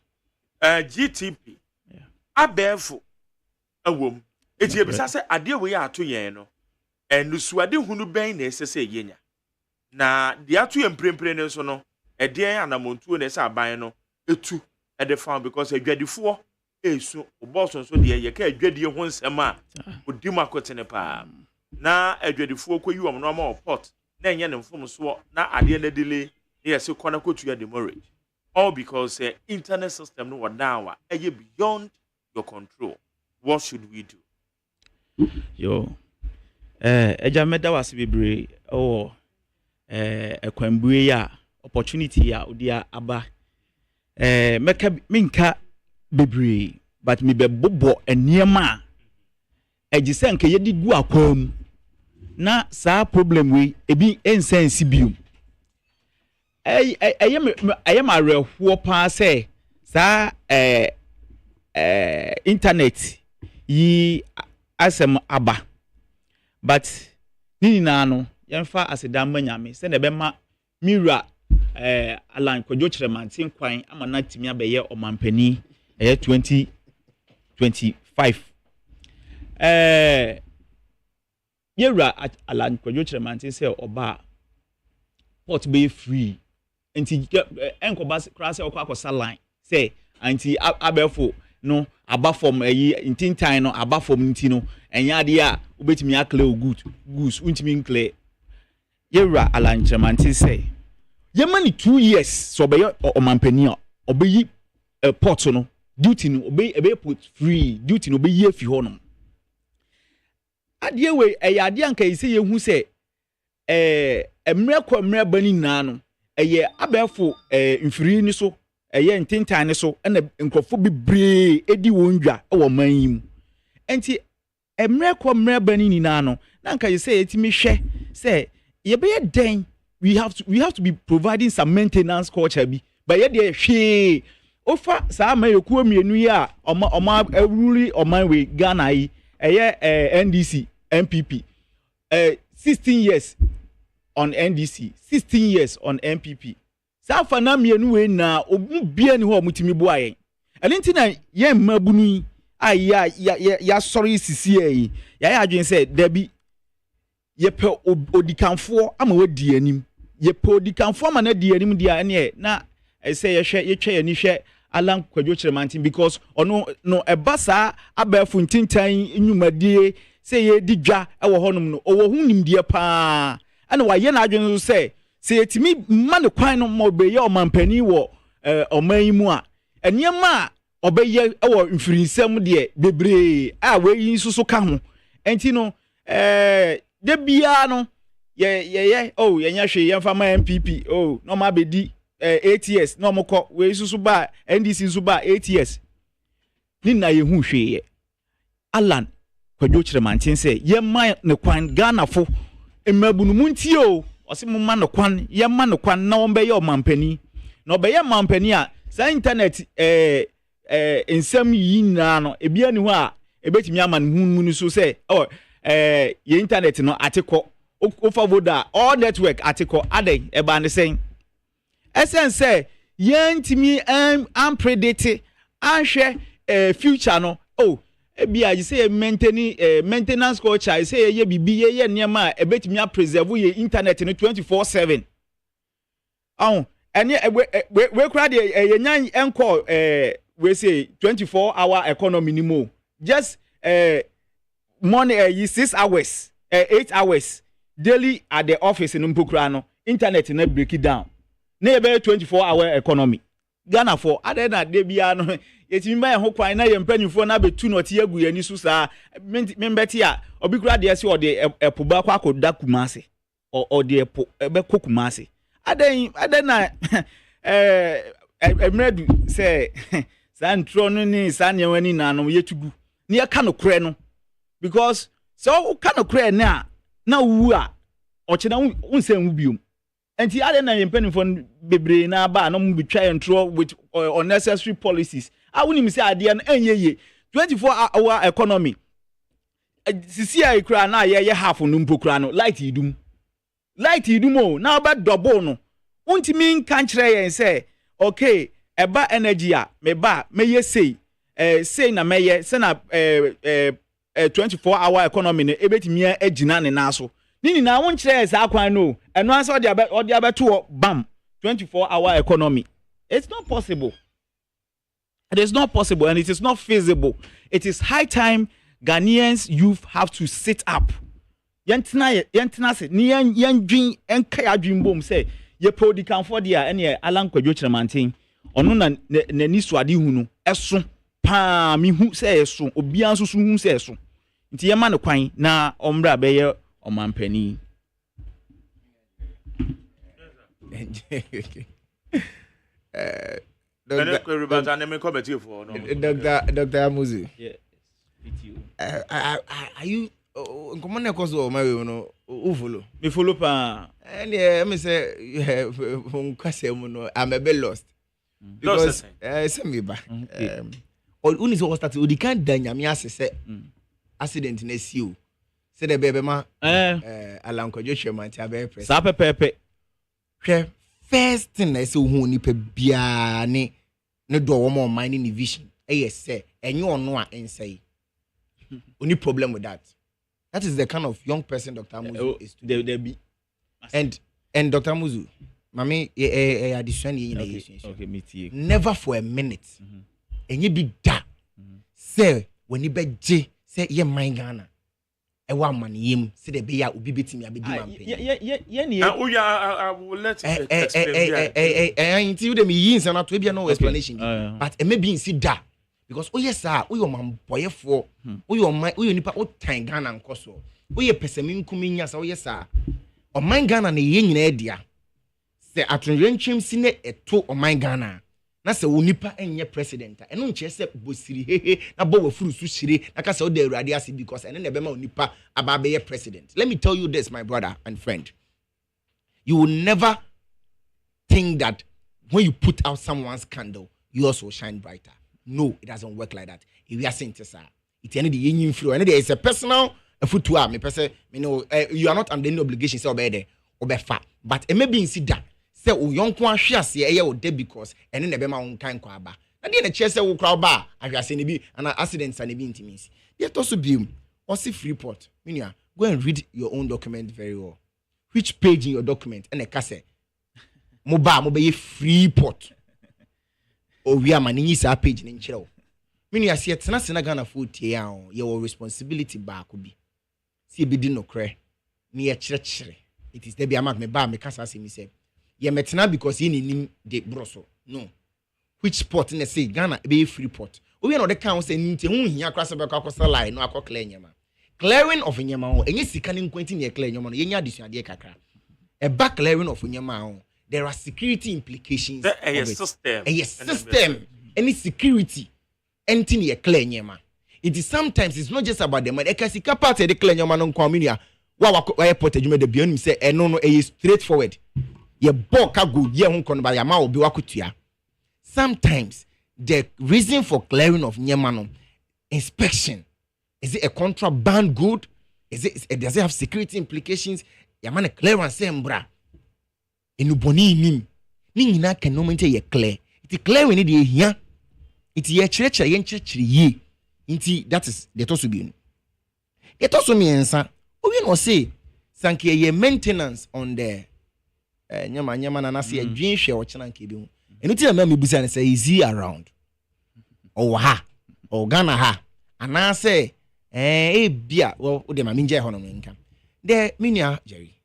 Yeah. GTP. Yeah. Abefo. A womb. It's a bisa idea we are to yeno. And Lusuadi hunu ben necessary yenya. Na the atu empremprene so no. A dear and a montu and esa bayano. A two at the farm because a dreadful 4. So Boston so dear ye ka dwade ho nsema odi makotene pa na adwadefo ko yi om no ma pot na enye ne mfom so na ade na delay yes kwana kotu ya demorage all because internet system no wa down eye beyond your control. What should we do? Yo eja meda wase bebre ekwambue ya opportunity ya odia aba meka minka bebre but me be bobo eniema ejise nke yedi gu akwam na sa problem we ebi ensense bium ayem arehwo pa se sa internet yi asem aba but nini na no yemfa asedam manyame se na be ma mira Alan Kojo Martin kwan amana timi abeye omampani 2025 yera Alan Kojo Martin say oba port be free enti enkoba krase okwa line say anti abefo no aba from intintan no aba from nti no enya de a obetimi akle goose untimi nkle yera Alan Martin say yemani 2 years so be omampani obeyi port no duty no obey put free duty no be ye fi ho no ade we ade anka ise ye hu se emre kwa emre bani na no abefo mfiri ni so ntintan ni so na nkrofo bibre edi wondwa wo man yim enti emre kwa emre bani ni na no na anka ise etimi hwe se ye be den we have to be providing some maintenance culture bi but ye de hwe ofa sa amayokuo mienu ya oma rule oman we Ghana yi NDC MPP 16 years on NDC 16 years on MPP sa fa na mienu we na obu bia ni ho mutimi bo ayen ɛno nti na yɛn mmabunu yi a ya sorry sisi yi ya adwen sɛ dabi yɛpɛ odikanfoɔ ama wadi anim yɛpɛ odikanfoɔ ama na di anim dia ɛne na ɛsɛ yɛtwa yɛni hwɛ Alan Kwadwo Kyerɛmanten because ɔno no ɛba saa abɛɛfo ntintan nnwumadie sɛ yɛdi dwa ɛwɔ hɔnom no ɔwɔ ho nimdeɛ paa ɛna wayɛ na adwen so sɛ yɛtumi ma ne kwan no ma ɔbɛyɛ ɔmampanin wɔ ɔman yi mu a nneɛma a ɔbɛyɛ ɛwɔ mfirinsɛm deɛ bebree a wɔyi nso so ka ho ɛnti no de biara no yɛyɛ yɛnyɛ hwee yɛmfa ma MPP na ɔma abɛdi ATS na ɔmokɔ wɔyi nso so ba NDC nso ba ATS ne na yɛhu hwee Alan Kwadwo Kyerɛmanten sɛ yɛma ne kwan Ghanafo mmabunu mu ntie ɔse mo ma ne kwan yɛma ne kwan na ɔmbɛyɛ ɔmampani na ɔbɛyɛ mampani a saa internet nsɛm yi nyinaa no ebia ni hɔ a ebetumi ama ne hu mu no so sɛ yɛ internet no atekɔ ofa voda all network atekɔ adɛn ɛba ne sɛn ɛsɛn sɛ yɛntumi unpredict anhwɛ future no ebia yi sɛ maintenance culture yi sɛ yɛ bibi yɛ nneɛma a ebetumi preserve yɛ internet no 24/7 ɛne we kura de yenyan enko we say 24-hour economy ni mo just money 6 hours 8 hours daily at the office in mpokura no internet na break it down na ye be 24-hour economy Ghana for other na de bia no yetimi ba ho kwan na ye mpanifo na betu no tie agu yani so saa membeti a obi kura de se o de epo ba kwa akoda kumase o de epo be kokumase aden na emredu say san tro no ni san yewani na no yetugu ni ya ka no kure no because so ka no kure na wu a ochina unsem wu biom enti aden na yempanifo bebre na ba no mu betwa entro with unnecessary policies awuni mi say ade no enyeye 24-hour economy sisi ai kura na ye half no mpokura no light idum na ba double no untimi nka nkyerɛ yɛn sɛ okay eba energy a meye say na meye se na 24-hour economy no ebetimi agina ne na so nini na won kyerɛ sa kwan no ɛno ansa ɔde abeto bam 24-hour economy. It's not possible. It is not possible and it is not feasible. It is high time Ghanaians youth have to sit up. Yentina se ni yendwin enka adwin bom se ye podi kan for dia ene Alan Kwadwo Kyerɛmanten ono na ni suade hu no ɛso pa mi hu se ɛso obia nso hu se ɛso nti ye ma ne kwan na omra bɛyɛ ɔmampani. Dr. Amuzi. Yeah. Are you come on cause my no follow. Me follow pa. And yeah, me say I'm a bit lost. Because send me back. Only so start we can danya me say accident na see say the baby ma Alan Kwadwo Kyerɛmanten abe press. Sa pepepe. Hwɛ first thing na say hu nipa bia ne do wo mo mind ni vision. Say enye ono a ensay. Only problem with that. That is the kind of young person Dr. Amuzu is today. There be. And Dr. Amuzu, mami addition okay, me never for a minute. And you be that. Say when you be J, say ye mind Ghana. I want money him. Say the be ubi beating me a bit man. I will let you explain. Until them yins and not to be no explanation. But it may be in see that. Because yes sir, we man boy for we nipa o tan Ghana nkoso. We pesemi nkuminya sa yes sir. O man Ghana na ye nyina dia. Se atwenrentwem si ne eto o man Ghana. Na se wo nipa enye president. Eno nche se bosiri hehe na bo wafuru su shire na ka se o da awurade ase because ene na be ma nipa aba be ye president. Let me tell you this, my brother and friend. You will never think that when you put out someone's candle, yours will shine brighter. No, it doesn't work like that. If we are saying this, it's any the union flow, and there is a personal foot me person, you are not under any obligation, so obey there, obey fat. But it may be in that. Say, young one share say, or dead because, and then the Bema on kind kwaba. na dey na kyerɛ sɛ wo crowd ba ahwase ne bi ana accidents ne bi intimacy yet also be also Freeport meaning go and read your own document very well which page in your document and a kase mo be Freeport o wi ama ni sa page ni nkyerɛ wo meaning as yet na sena Ghana food tie your responsibility ba ko bi see be di no kre ni ye kyerɛkyerɛ it is there be amak me ba me kasa se mi say ye metena because ye nim de broso no which port na say Ghana be Freeport obi na o de kan say nti hu hia kra se be kwakosa line no akokla nyama clearing of nyama ho enye sika ne nkwanti ne clear nyama no ye nya adesuade kakra e back clearing of nyama ho there are security implications a system any security anything ye clear nyama it is sometimes it's not just about the money e ka sika part de clear nyama no nkwa minia wa airport adwuma de bianim say eno no e straightforward ye bulk go ye ho kono ba ya ma obi wakotua sometimes the reason for clearing of nyama no inspection. Is it a contraband good? Does it have security implications? Yamane clearance sembra. Enuboni nim. Ni nyina kan no mente ye clear. It clear we need ye hia. It ye chrecha ye nchechiri ye. Inti that is the to so bi. It also miensa. Obi no say sanke ye maintenance on the nyama na se adwin hwe wo chena nke bi hu. Enu ti na me busa ne say easy around. O ha. O Ghana ha. Ana say bia well de ma minje hono nka de minia Jerry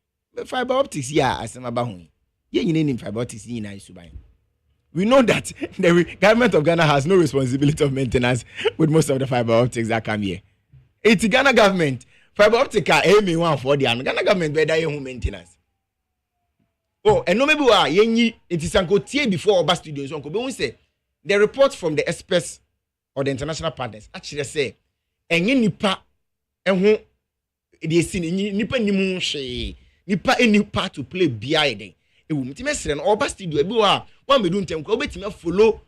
fiber optics ya asema ba hu ye nyine nim fiber optics nyina isuban we know that the government of Ghana has no responsibility of maintenance with most of the fiber optics that come here. It's Ghana government fiber optic aim one for the Ghana government better ye maintenance and no maybe wa yenyi it is anko tie before oba studios onko be say the report from the experts or the international partners actually say enye nipa eho de esi nipa nimu hwe nipa any part to play bia den ewu mtimesere no oba studio ebi wa medu ntem ko obetime follow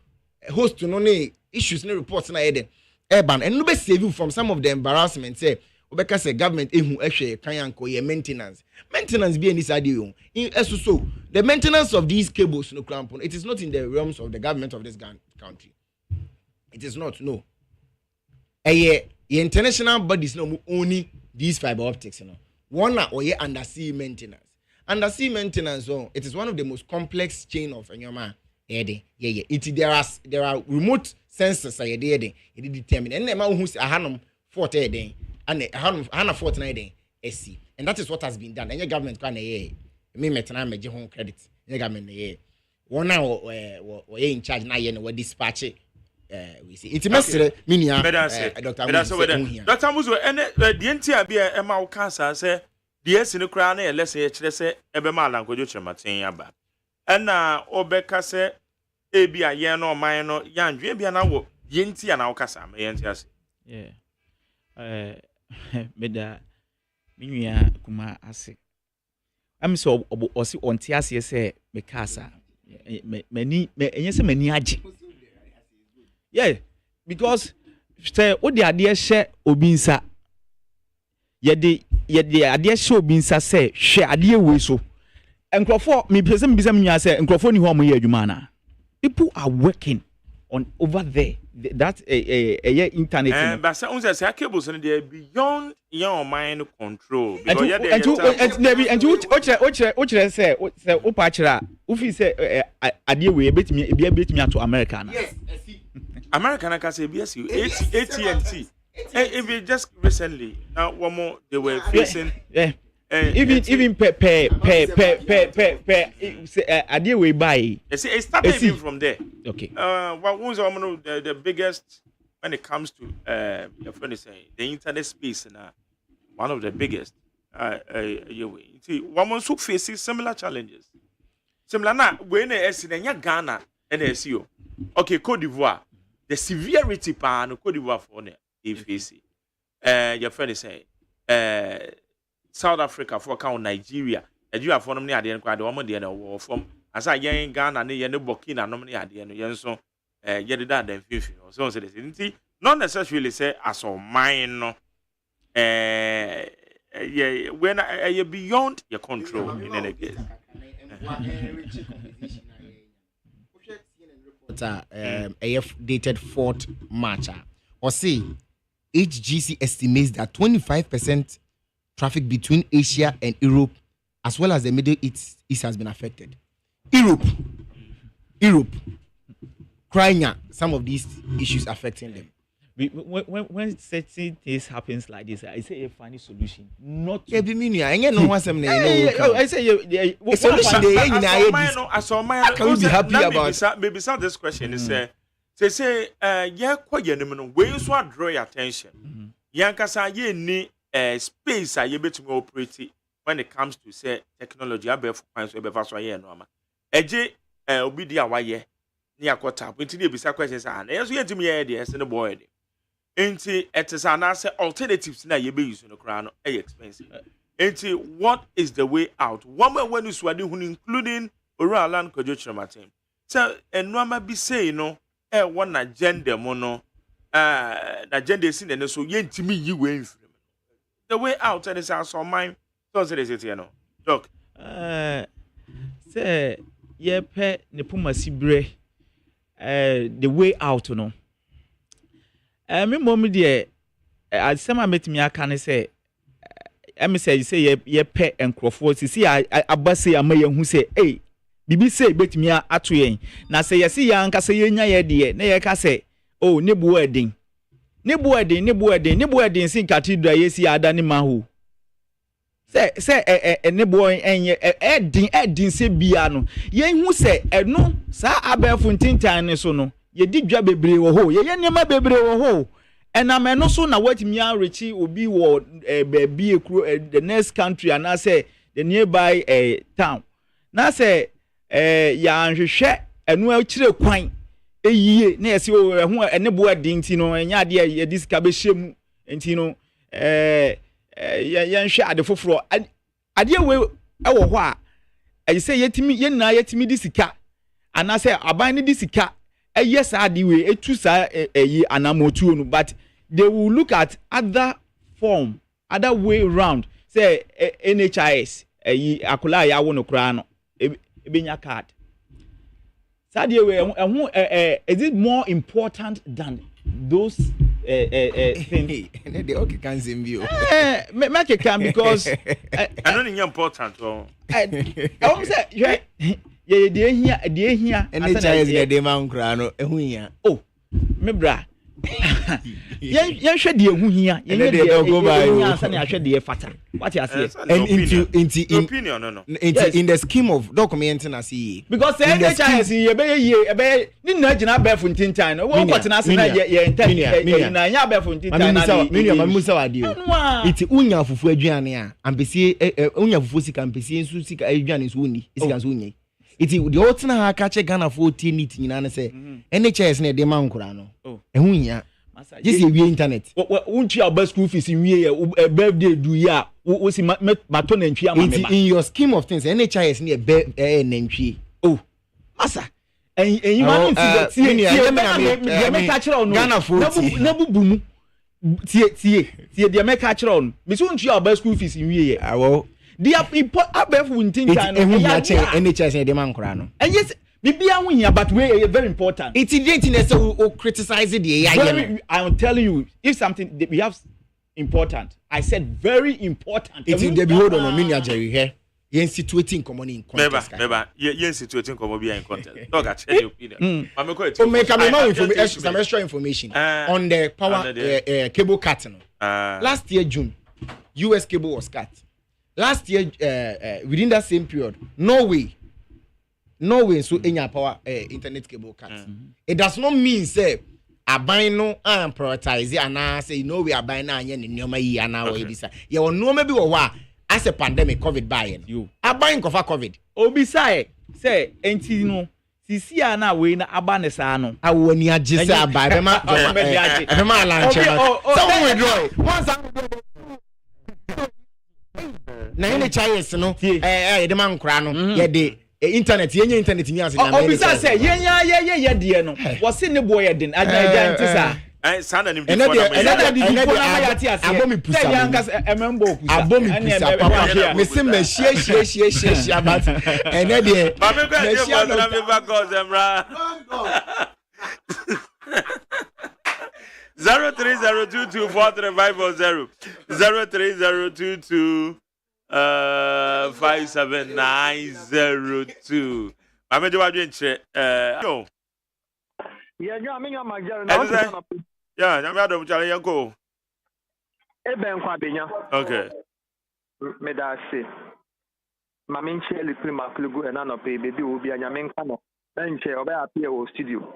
host no ne issues ne reports na yeden urban and no be save you from some of the embarrassment say obeka say government ehu ehwe kan yanko ye maintenance bi any side you in so the maintenance of these cables no crampon it is not in the realms of the government of this country it is not no international bodies no only these fiber optics one or undersea maintenance it is one of the most complex chain of anyoma there are remote sensors it determine andema who say ahanum fort and ahanum fort na SC and that is what has been done any government can me metana meje ho credit any government one now we in charge na no dispatch we see it mesre minia Dr. Muzo the entia bia ema wo kansa say the esi ne kra na ye lese ye kire say ebe ma alankojo chematen aba na obeka say ebia ye no man no yandwe bia na wo ye ntia na wo kasa ma ye ntia se meda minua kuma ase am so osi onti ase say me kasa mani enye se mani age. Yeah, because say o de ade hye obinsa ye de ade hye obinsa say hwe ade we so enkrofo me pese me bisa me nwa say enkrofo ni ho mo ye adwuma na people are working on over there that internet but say unse say cables no dey beyond your mind control because you dey and you o say o pa kira o fi say ade we betimi ato America na. Yes, I see. American can say BSU, AT&T. Even just recently, now one more they were facing. Even a deal we buy. It started even from there. Okay. What was the biggest when it comes to your friend is saying the internet space and one of the biggest. See, one more faces similar challenges. Similar now when it's Ghana and SEO. Okay, Cote d'Ivoire. The severity pan Cote d'Ivoire for AFC. Your friend is saying South Africa for count Nigeria. Nigeria for them near the end quite the woman the war from as I young Ghana and the Burkina no at the end so yet that then 50 or so say not necessarily say as of mine no when you're beyond your control in any case. report dated 4th March. Or say HGC estimates that 25% traffic between Asia and Europe, as well as the Middle East has been affected. Europe, crying some of these issues affecting them. When certain things happens like this, I say a funny solution. Not I say a solution. I saw my. Can we be happy about? Maybe some this question is they say yeah quite no way so draw your attention. Yankasa ye ni space are you able to operate when it comes to say technology. I be for points we be fast so here no ama. Eje obi dia wa ye ni akota. Nti dey bisa questions and yes we ntimi here dey say no boy dey. Nti it is an answer alternatives na ye be use no kra no expensive. Nti what is the way out? One way when you swadi including oral land kojo martin. So enwama bi say no one agenda mo no agenda is in so ye ntimi yi we mfiri. The way out and is also mine. So say this here no. Doc. Say ye pe ne puma sibre the way out no. Me mom de asema metimi aka ne say me say ye pe enkrofo sisi abase amaye hu say eh bibi say betimi ato yen na say ye si ya nka say ye nya ye de na ye ka say oh ne bu edin sin cathedral ye si ada ni mahu say ne boy enye edin se bia no ye hu say eno sa abefo ntintan ne so no ye di dwa bebre wo ho ye nema bebre wo ho enam eno so na watimi arechi obi wo be ekuro the next country and I say the nearby town na say ya anhwehwe eno akire kwan eyie na yesi o hu ene bo adin ti no enya ade ye disika be hyemu enti no ye nhwe ade foforo ade we ewo ho a ayi say yetimi ye na yetimi disika ana say aban ni disika yes ade we etu sa eyi anamotu no but they will look at other way round say NHIS eyi akola ya wo no kra no ebenya card. Sadia we is it more important than those things? They okay can same view. Make it can because I don't think important. I say yeah de here NHIS na de man kra no ehu hia. Oh me bra yen hwe de ehu hia yen de go by asa na hwe de fata what you say and into opinion no in the scheme of documenting as he because NHIS ye be ni na gina be fu ntintan no wo kwot na se na ye na nya be fu ntintan na me musa wade o iti unya fufu aduane a ampesie unya fufu sika ampesie nsu sika aduane nsu oni sika nsu onye iti the otina ha ka che Ghana for tinit nyina na se NHS na de man kura no ehu nya just we internet unchi aba school fees nwie ye birthday do ya wo si mato na ntwi ama me ba in your scheme of things NHS na na ntwi masa en ma nti tie me ka kire ono Ghana for na bubu mu tie de me ka kire ono me so unchi aba school fees nwie ye awo dia abefu ntintan no ya NHS na de man kura no and yes bibia ho hia but we very important it's the internet so criticize the AI. I'm telling you if something that we have important I said very important it's in the hold on me Jerry here yen situating common in context never yen situating common be in context dog at your opinion I'm going to make some extra information on the power cable cut last year June US cable was cut last year within that same period Norway so any power internet cable cut it does not mean say aban no am prioritize and say we are buying na anya ne nyoma yi ana we bisa ye won no maybe wo wa as a pandemic covid buy you aban kofa covid obisa say enti no sisi ana we na aba ne sa no awoni age say aban be ma launch so we withdraw once na ene Chinese no de man kra no ye de internet yenye internet ni ase na obisa say yenya ye de no wo se ne boy den agya ntisa Sana nim Ene de abomi pusa. Abomi pusa papa. Me say me share but ene de. Mame go dey for na me back cause emra. 030224350 03022 57902. Mame de wadwe nche yo. Yeah, me Magari Yeah, nyame adom chale yanko. Eben kwa benya. Okay. Me da se. Mame nche le prima klugu e na no pe baby obi anyame nka no. Na nche oba appear o studio.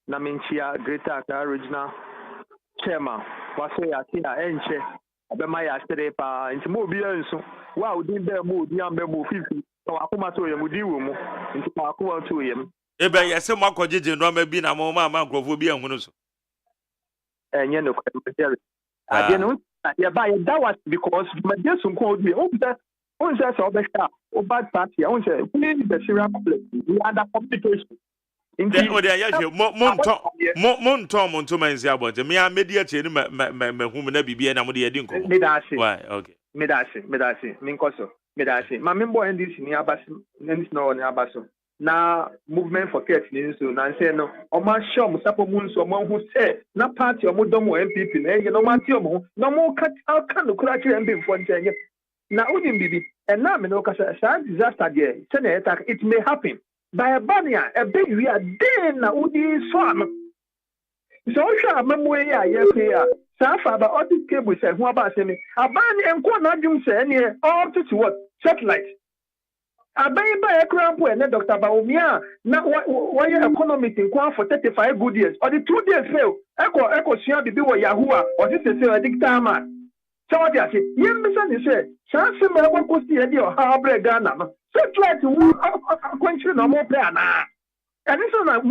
Na me nche a Greater Accra original chairman. Waso ya ti a enche. Obema ya stere pa nti mo obi enso. Wa odi be mo odi ambe mo fifi. So akoma to ye mo di wo mo. Nti pa akoma to ye mo. Ebe yese mo akọjeje no ma bi na mo ma nkrofo bi ehunu so. Enye no kwere. Ade no ya ba ya that was because my dear son called me. Oh, that on says obesha. Oh, bad party. On say please the serial complex. We under complication. Then o dey ya mo nto manzi abonje. Me a media che ni me hu me na bibia na mo dey edi nko. Me da se. Why? Okay. Me da se. Me nkoso. Me da se. Ma me mbo NDC ni abasi. NDC no ni abaso. Na movement for care ni so na say no o ma show mo sapo mu nso mo hu say na party o mo dom MPP na ye no ma ti o mo no mo ka no kura kire MPP for ntenye na udim bibi and na me no ka say disaster there say na it may happen by a bania a big we are then na udi so am so sha amemo ya ye pe ya sa fa ba all this cable say hu aba say me abani enko na dum say ne all to what satellite abayi ba ekrampo ene Dr. Baumia na why economic in for 35 good years or the 2 days fail eko sua bibi wo Yahoo or this is a dictator man so what you say yem bisa ni say chance me wa kosti e di o ha bre Ghana no so try to country no more play na and this is a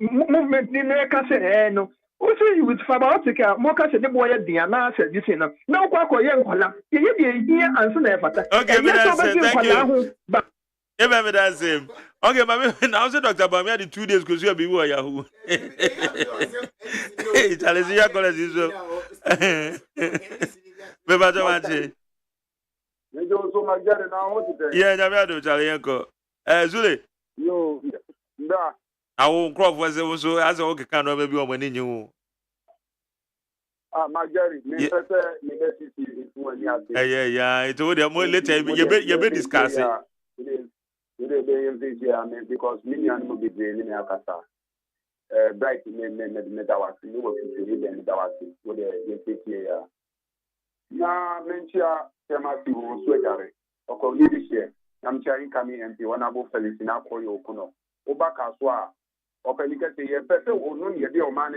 movement ni na ka say no also you with pharmaceutical mo ka say the boy dia na say this na na kwa ye nkwala ye de hia anso na efata Okay, me that say thank you. Ebe me that same. Okay, mama now say Dr. Bamia the 2 days cuz you be wo Yahoo. Hey, challenge ya college so. Me ba to mache. Me jo so Magari na ho ti dey. Yeah, nyame ado chale yanko. Zule. Yo, nda. Awo crop was so as o ke kan no be bi o mo ni nyu. Magari, me pese university ifu ani ade. Yeah, it would more later you be discuss it. It is because many animals be in Akasa. Bright me that was you were that was with the na mentia temati wo swegare oko leadership I'm trying coming and the honorable Felicina Koyo Kuno. Obaka Swa, Openica say, Pepper or no near the man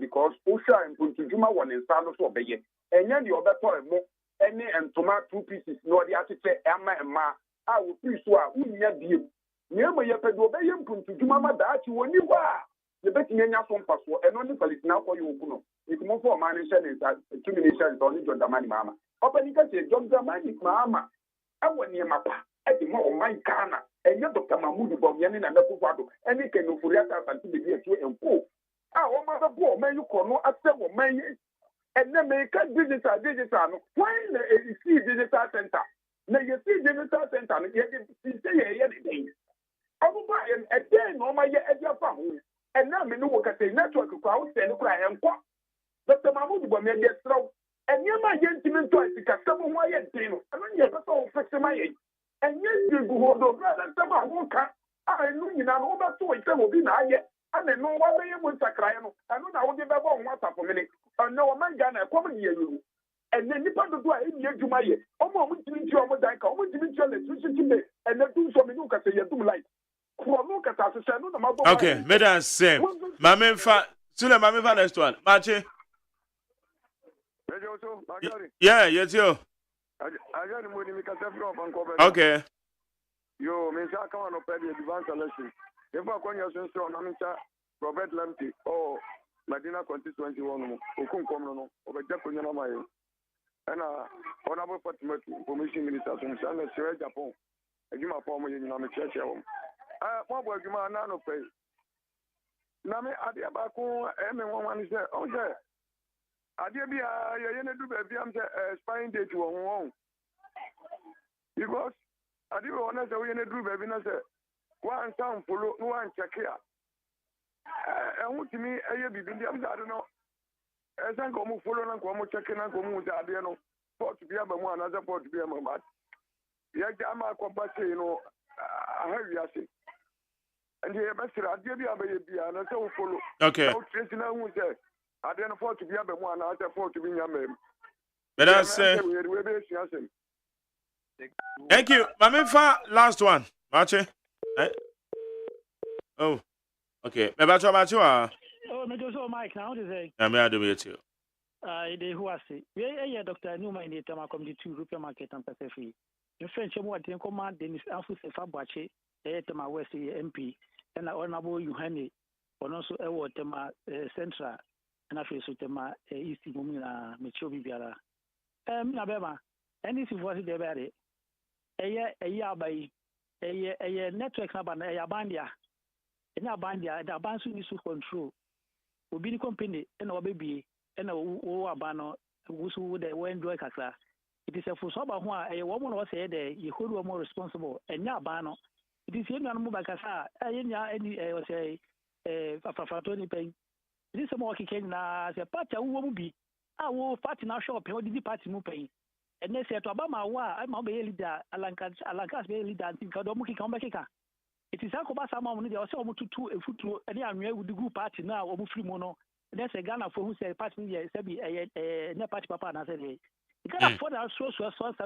because Usha and Puntujuma one in Salos obey, and then the other toy more, any and tomato 2 pieces, nor the article Emma and Ma. I will please swear, we near you. Near my Yaped obey him Puntujuma that you only were. The betting in your phone password and only Felicina Koyo Kuno. It's more for management is that 2 minutes only John the money, Mamma. Openica say, John the money, Mamma. I went near my pa. Edi mo my Ghana enye Dr. Mahmoud Bomiani na Mekufado eni ke no furiata santi be die to enko o ma ba bo man you kono ase wo man enne me ka digital no when the see digital center na you see digital center no ye say ye dey obo ba en ede no ma ye ede afa ho enna me no wo ka say network kwa wo say no kra enko Dr. Mahmoud Bomiani dey throw enye ma ye ntimi to asika sabo ho ye dey no eno ye ka so fix ma ye. And yes, you go hold brother, some of who can. I know you know about 2 weeks will be now yet. And then no one way you want to cry. I know I will give up on WhatsApp for minute. And no man gonna come here you. And then you put the door in here to my year. Almost to meet you on the car, to meet you electricity, and then do something you can say you do like. Okay, madam same. Mama fa Sule mama fa next one. Machi. Yeah, yes yo. Okay. Yo, Mr. Come on, Opedi, advanced election. If I can use so, Namita, Robert Lamptey, or Medina 2021, Okun Komono, or Japanese. And honorable Information Minister, and Sierra Japan, and you my former United Church. What was you man? None of pay. na me adeɛ baako ɛmɛ wɔn wani sɛ ɔn sɛ adeɛ bi a yɛyɛ ne du baabi am sɛ expiring date wɔ ho wɔn because adeɛ bi wɔ ne sɛ woyɛ ne du baabi na sɛ wansa mfolo na wankyɛke a ɛho tumi ɛyɛ bibi ndi am sɛ ade no ɛsɛ nka ɔmo folo na nka ɔmo kyɛke na nka ɔmo hu sɛ adeɛ no port bi aba mu anaasɛ port bi ama mu yɛgya ama akɔba sei no aha wiase and you best idea be a na so follow. Okay. So tracing who say I don't afford to be able one I afford to be yam. But I say thank you. Mamifa last one. Mache. Oh. Okay. Me bacho bacho Oh, me just Mike now to say. Me ado be too. They who are say. We Dr. Newman in the Tama Community 2 Rupiah Market and Pacific. In French, what they command Dennis Alpha Fabache, Tama West MP. And honorable Yohane, and also a tema central, and I feel so tema East Mumina, Michobi Biara. Nabema, and this is what they bury. A year by a network Nabana, a bandia, and a bandia, the Abansu is to control. Will be the company and our baby and a Wabano, who would the Wen Dwekaka. It is a for sober one, a woman was said, you who were more responsible, and Yabano. It is young and Mubakasa, any say Fafatoni pay. This is a more kicking as a party who will be. I will party now shop, how did the party move pay? And they said to Obama, I'm a leader, Alankas be leader, and Kadomuki come back. It is Akobasa money, they also want to a foot to any with the group party now, or free mono. There's a Ghana for who said party, a party papa, and I said, you can't afford our source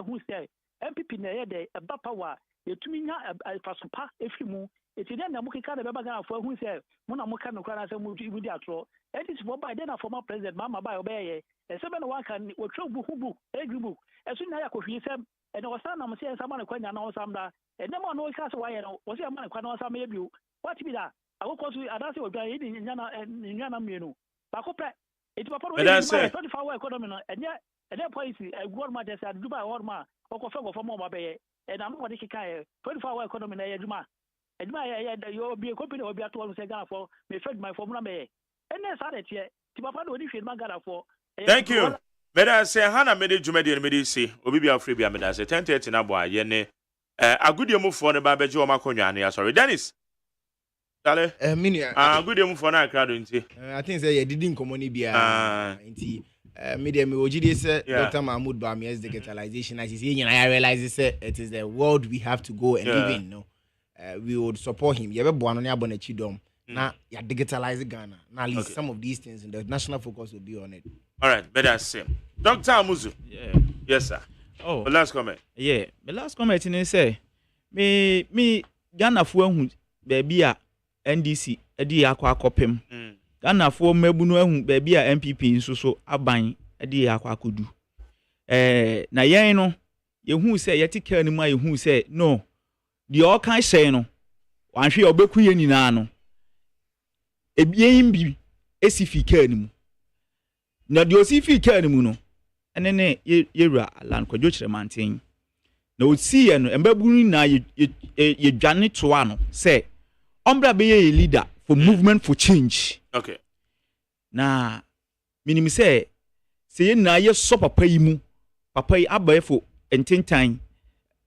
who say, MPP near a Bapawa. To me, I pass a pass if you move. It's then the Muki kind of Bagan for who said, Mona Mukan, with the outro. And it's for by then a former president, Mama by Obey, and 7 1 can or trouble who book, every book. As soon as I could hear them, and I was saying someone quite an awesome, and no one knows why I was a man quite awesome. Maybe what be that? I will cause you, I don't say, in Yana and Yana Menu. Bacopa, it's a 24-hour economy, and yet, at that point, I got my desk at Dubai or Ma, or for more Bay. And I'm not a 24-hour economy in Edma. Edma, you'll be a company or be at one second for me, fed my formula. And that's how it's yet. Tipapa, what if you Magara for? Thank you. But I say, Hannah made it to Medici, Obibia Freebia Medas, 10:30 Nabwa, Yene. A good move for the Babajo Maconia. Sorry, Dennis. Dale, a good move for that crowd, I think they didn't come on media me ojide say Dr. Mahmoud Bami's digitalization as he I realize it is the world we have to go and live in. No, we would support him. You ever born on your bonnet now you digitalize Ghana. Now at least some of these things and the national focus will be on it. All right, but that's same. Dr. Amuzu. Yeah. Yes, sir. Oh, the last comment. Yeah, the last comment in say me Ghana for baby a NDC edi akwa akopem. Ghana for mebunu ehu baby a MPP nso so aban edi akwa akodu. Na yen no yehu say yetika ni ma yehu say no the all kan say no wanhwe obeku ye nyina no ebien bi esifika ni mu na de osifika ni mu no ene ne yewura alan kwadwo kire manten na osi ye no embabunu na ye dwane toa no say ombra be ye leader for movement for change. Okay. Na minim say ye na ye so papa yi mu papa yi abaefo ententan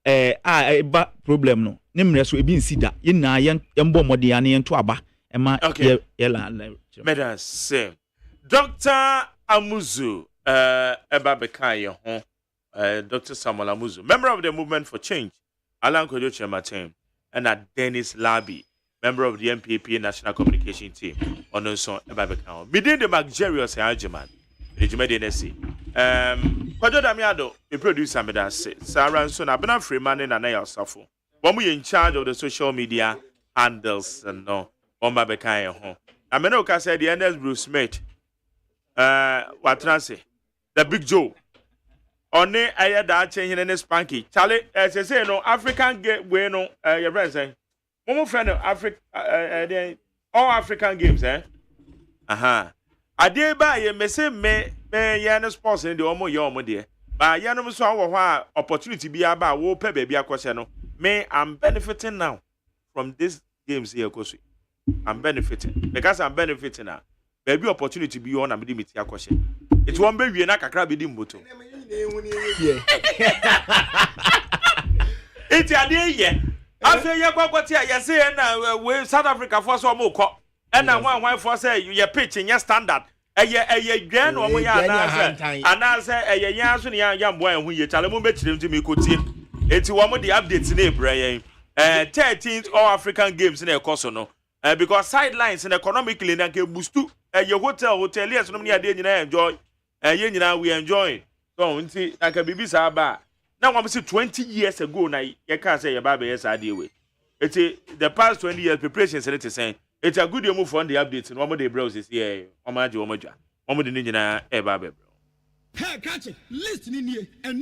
ba problem no ne mre so ebi nsida ye na ye mbo mode ya ne ye nto aba ema ye la Medas say Dr. Amuzu eba beka ye ho Dr. Samuel Amuzu, member of the Movement for Change, Alan Kwadwo Chematem, and Dennis Labi, member of the MPP National Communication Team, on also eba beka. Within the luxurious AGYEMAN, the Jumedi NSC. Kwadwo Damiado, the producer Medas say, Sarah so na bena Freeman and Anaya Safo. When we in charge of the social media handles and no, on beka ye ho. I mean, okay, said the NS Bruce Smith, what can I say? The Big Joe. On the air that changing in Spanky. Charlie, as I say, no African gateway, no, your friend say, Momo friend of Africa, all African games, eh? Aha. I did buy a message, me, Yana sports in the Omo Yomo, dear. But Yanum saw opportunity be about wo pe baby a question. May I'm benefiting now from these games here, Kosi. I'm benefiting. Because I'm benefiting now. Baby opportunity be on and be meet your question. It's one baby and I can be moto. It's a day, yeah. After you go what you say, and we South Africa for some more. And now one for say you're pitching your standard. A grand or we are and I say a young boy who you tell him to me could see. It's one of the updates in April. 13th All African Games in a Kosono. Because sidelines and economically na ke boost your hoteliers no near dey enjoy we enjoy so nti na ka bibi sa ba na we say 20 years ago na ye can say your baba yes ade we it's the past 20 years preparations it is saying it's a good move on the updates no mo dey browse here o ma je o ma dwa o mo de nyina e ba be bro hey catch it listen in here and